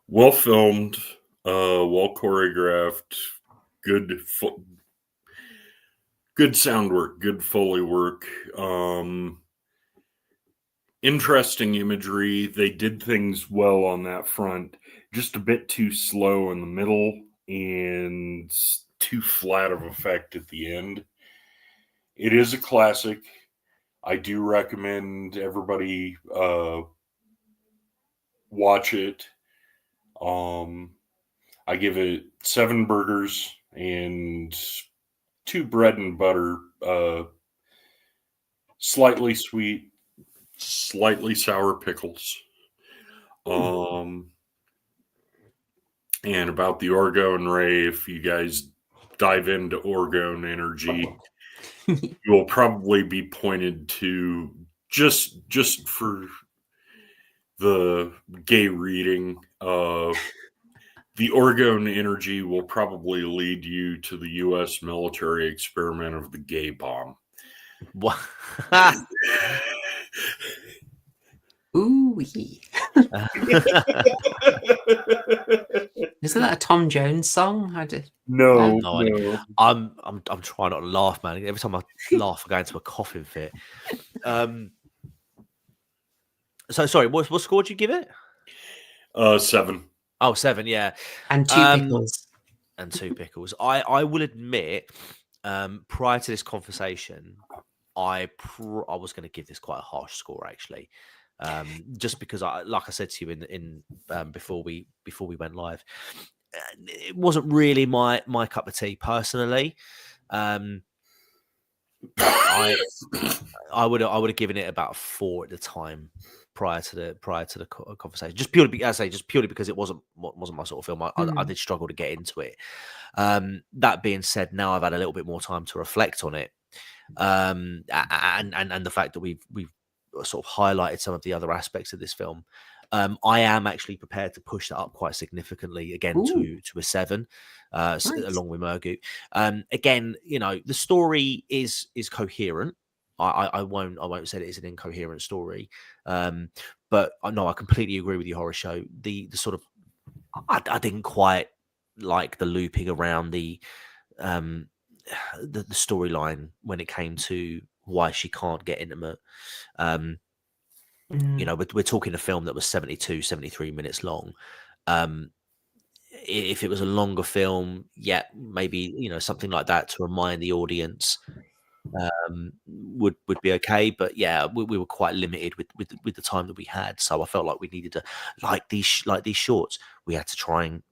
Well filmed, well choreographed, good sound work, good Foley work, interesting imagery. They did things well on that front. Just a bit too slow in the middle and too flat of effect at the end. It is a classic. I do recommend everybody watch it. I give it 7 burgers and 2 bread and butter, slightly sweet, slightly sour pickles. And about the orgone ray, if you guys dive into orgone energy, you will probably be pointed to just for the gay reading. The orgone energy will probably lead you to the U.S. military experiment of the gay bomb. What? Ooh. Isn't that a Tom Jones song? No. I'm trying not to laugh, man. Every time I laugh, I go into a coughing fit. So sorry, what score did you give it? 7. Oh, 7, yeah. And 2 pickles. And 2 pickles. I will admit, prior to this conversation, I was going to give this quite a harsh score actually, just because like I said to you in before we went live, it wasn't really my cup of tea personally. I would have given it about a 4 at the time prior to the conversation, just purely because it wasn't my sort of film. I did struggle to get into it. That being said, now I've had a little bit more time to reflect on it, and the fact that we've sort of highlighted some of the other aspects of this film. I am actually prepared to push that up quite significantly again to a 7, along with Murgoot. Again, the story is coherent. I won't say it is an incoherent story, but no, I completely agree with you, Horror Show. The sort of I didn't quite like the looping around the storyline when it came to why she can't get intimate. We're talking a film that was 73 minutes long. If it was a longer film, yeah, maybe something like that to remind the audience would be okay. But yeah, we were quite limited with the time that we had, so I felt like we needed to, like these shorts, we had to try and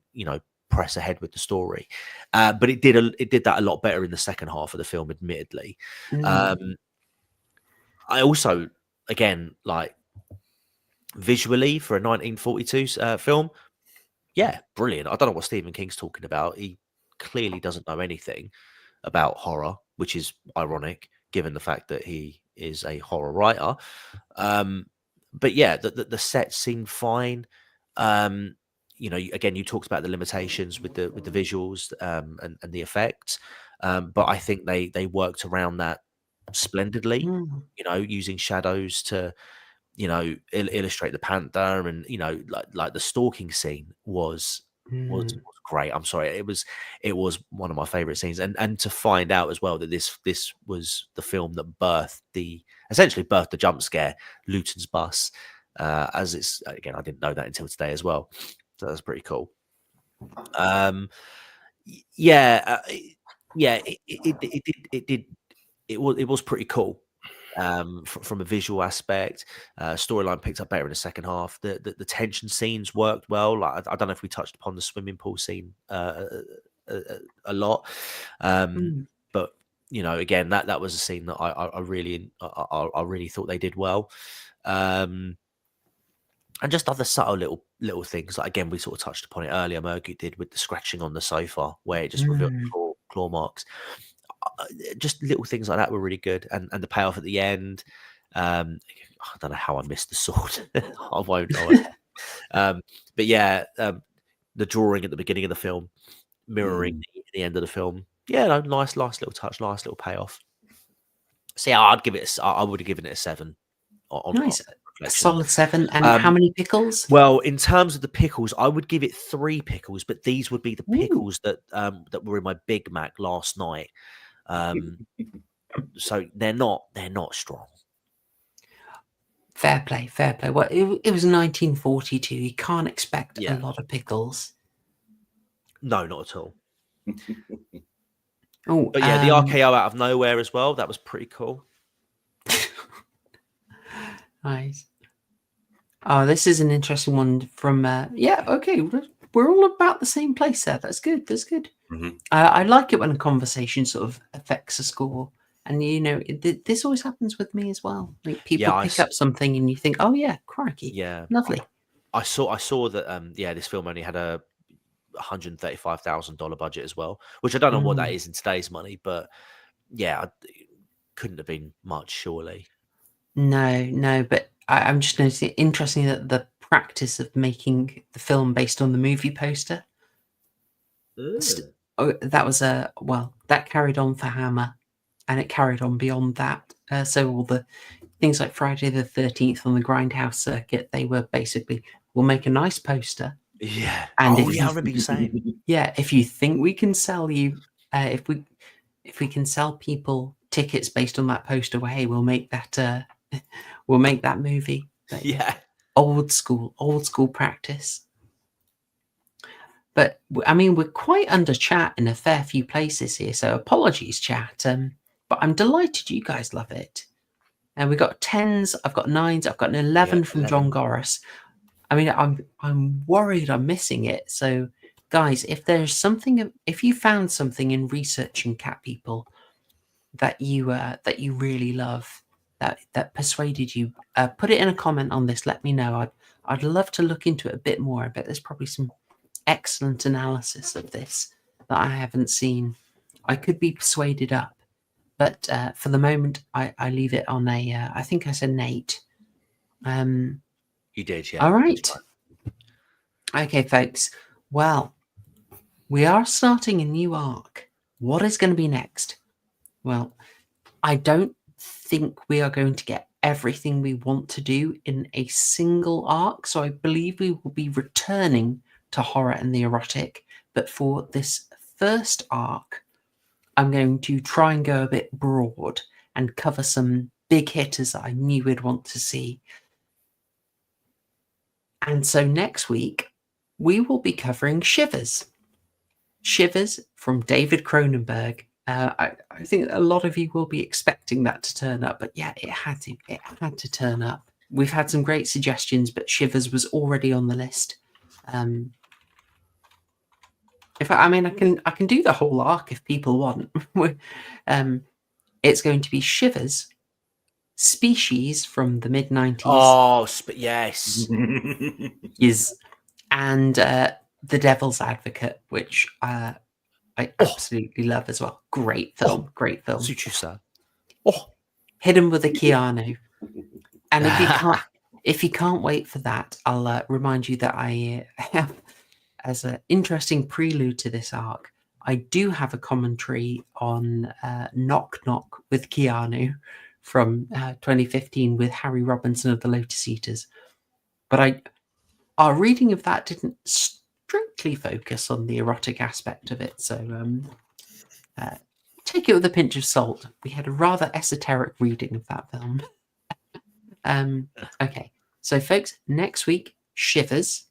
press ahead with the story. But it did that a lot better in the second half of the film, admittedly. I also, again, like, visually for a 1942 film, yeah, brilliant. I don't know what Stephen King's talking about. He clearly doesn't know anything about horror, which is ironic given the fact that he is a horror writer. But yeah, the sets seem fine. Again, you talked about the limitations with the visuals and the effects, but I think they worked around that splendidly. Using shadows to illustrate the panther, and like the stalking scene was great. I'm sorry, it was one of my favorite scenes, and to find out as well that this was the film that essentially birthed the jump scare, Luton's bus, as it's, again, I didn't know that until today as well, so that's pretty cool. It was pretty cool. From a visual aspect, storyline picked up better in the second half. The tension scenes worked well. Like, I don't know if we touched upon the swimming pool scene a lot, but again, that was a scene that I really thought they did well. And just other subtle little things, like, again, we sort of touched upon it earlier. Murgoot did with the scratching on the sofa, where it just revealed claw marks. Just little things like that were really good, and the payoff at the end. I don't know how I missed the sword. I won't. But yeah, the drawing at the beginning of the film mirroring the end of the film. Yeah, nice little touch, nice little payoff. So yeah, I would have given it a 7. Nice, a solid 7. And how many pickles? Well, in terms of the pickles, I would give it 3 pickles, but these would be the pickles that were in my Big Mac last night. So they're not strong. Fair play. Well, it was 1942. You can't expect a lot of pickles. No, not at all. But yeah, the RKO out of nowhere as well. That was pretty cool. Nice. Oh, this is an interesting one from. Okay, we're all about the same place there. That's good. I like it when a conversation sort of affects a score, and this always happens with me as well. Like, people pick up something, and you think, "Oh yeah, crikey, yeah, lovely." I saw that. This film only had a $135,000 budget as well, which I don't know what that is in today's money, but yeah, it couldn't have been much, surely. No, but I'm just noticing interesting that the practice of making the film based on the movie poster. That was that carried on for Hammer, and it carried on beyond that. So all the things like Friday the 13th on the Grindhouse circuit, they were basically, we'll make a nice poster. Yeah. And I remember you saying. Yeah, if you think we can sell you, if we can sell people tickets based on that poster, well, hey, we'll make that movie. But, yeah. Old school practice. But I mean, we're quite under chat in a fair few places here, so apologies, chat. But I'm delighted you guys love it. And we got 10s, I've got 9s, I've got an 11 from 11. John Goris. I mean, I'm worried I'm missing it. So, guys, if there's something, if you found something in researching cat people that you really love, that persuaded you, put it in a comment on this. Let me know. I'd love to look into it a bit more. I bet there's probably some excellent analysis of this that I haven't seen. I could be persuaded up, but for the moment, I leave it on a. I think I said an 8. You did, yeah. All right. Okay, folks. Well, we are starting a new arc. What is going to be next? Well, I don't think we are going to get everything we want to do in a single arc, so I believe we will be returning to Horror and the Erotic. But for this first arc, I'm going to try and go a bit broad and cover some big hitters that I knew we'd want to see. And so next week, we will be covering Shivers. Shivers from David Cronenberg. I think a lot of you will be expecting that to turn up, but yeah, it had to turn up. We've had some great suggestions, but Shivers was already on the list. If I mean, I can do the whole arc if people want. It's going to be Shivers, Species from the mid-90s. Oh, yes. And The Devil's Advocate, which I absolutely love as well. Great film. Great film. Suit you, sir. Hidden with a Keanu. And if you can't wait for that, I'll remind you that I have, as an interesting prelude to this arc, I do have a commentary on Knock Knock with Keanu from 2015 with Harry Robinson of the Lotus Eaters. But our reading of that didn't strictly focus on the erotic aspect of it. So take it with a pinch of salt. We had a rather esoteric reading of that film. Okay, so folks, next week, Shivers.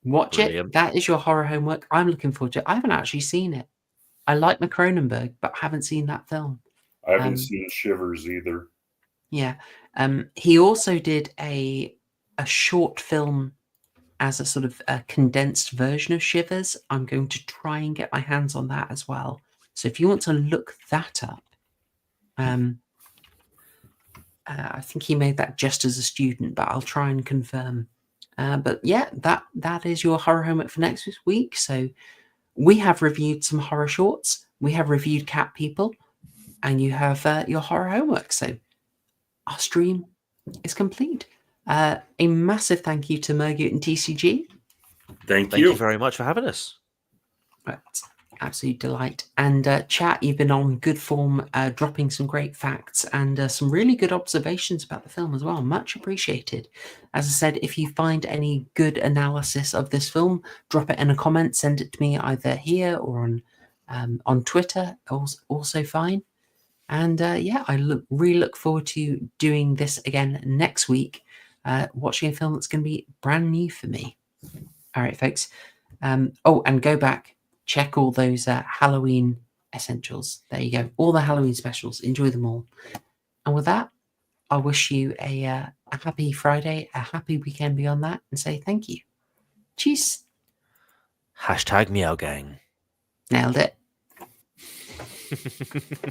Watch Brilliant. it. That is your horror homework. I'm looking forward to it. I haven't actually seen it. I like Cronenberg, but haven't seen that film. I haven't seen Shivers either. Yeah. He also did a short film as a sort of a condensed version of Shivers. I'm going to try and get my hands on that as well. So if you want to look that up, I think he made that just as a student, but I'll try and confirm. But yeah, that is your horror homework for next week. So we have reviewed some horror shorts. We have reviewed Cat People, and you have your horror homework. So our stream is complete. A massive thank you to Murgoot and TCG. Thank you very much for having us. Right. Absolute delight. And chat, you've been on good form, dropping some great facts and some really good observations about the film as well. Much appreciated. As I said, if you find any good analysis of this film, drop it in a comment, send it to me either here or on Twitter, also fine. And yeah, I really look forward to doing this again next week, watching a film that's going to be brand new for me. All right, folks. Oh, and go back. Check all those Halloween essentials. There you go. All the Halloween specials. Enjoy them all. And with that, I wish you a happy Friday, a happy weekend beyond that, and say thank you. Cheers. # Meow Gang. Nailed it.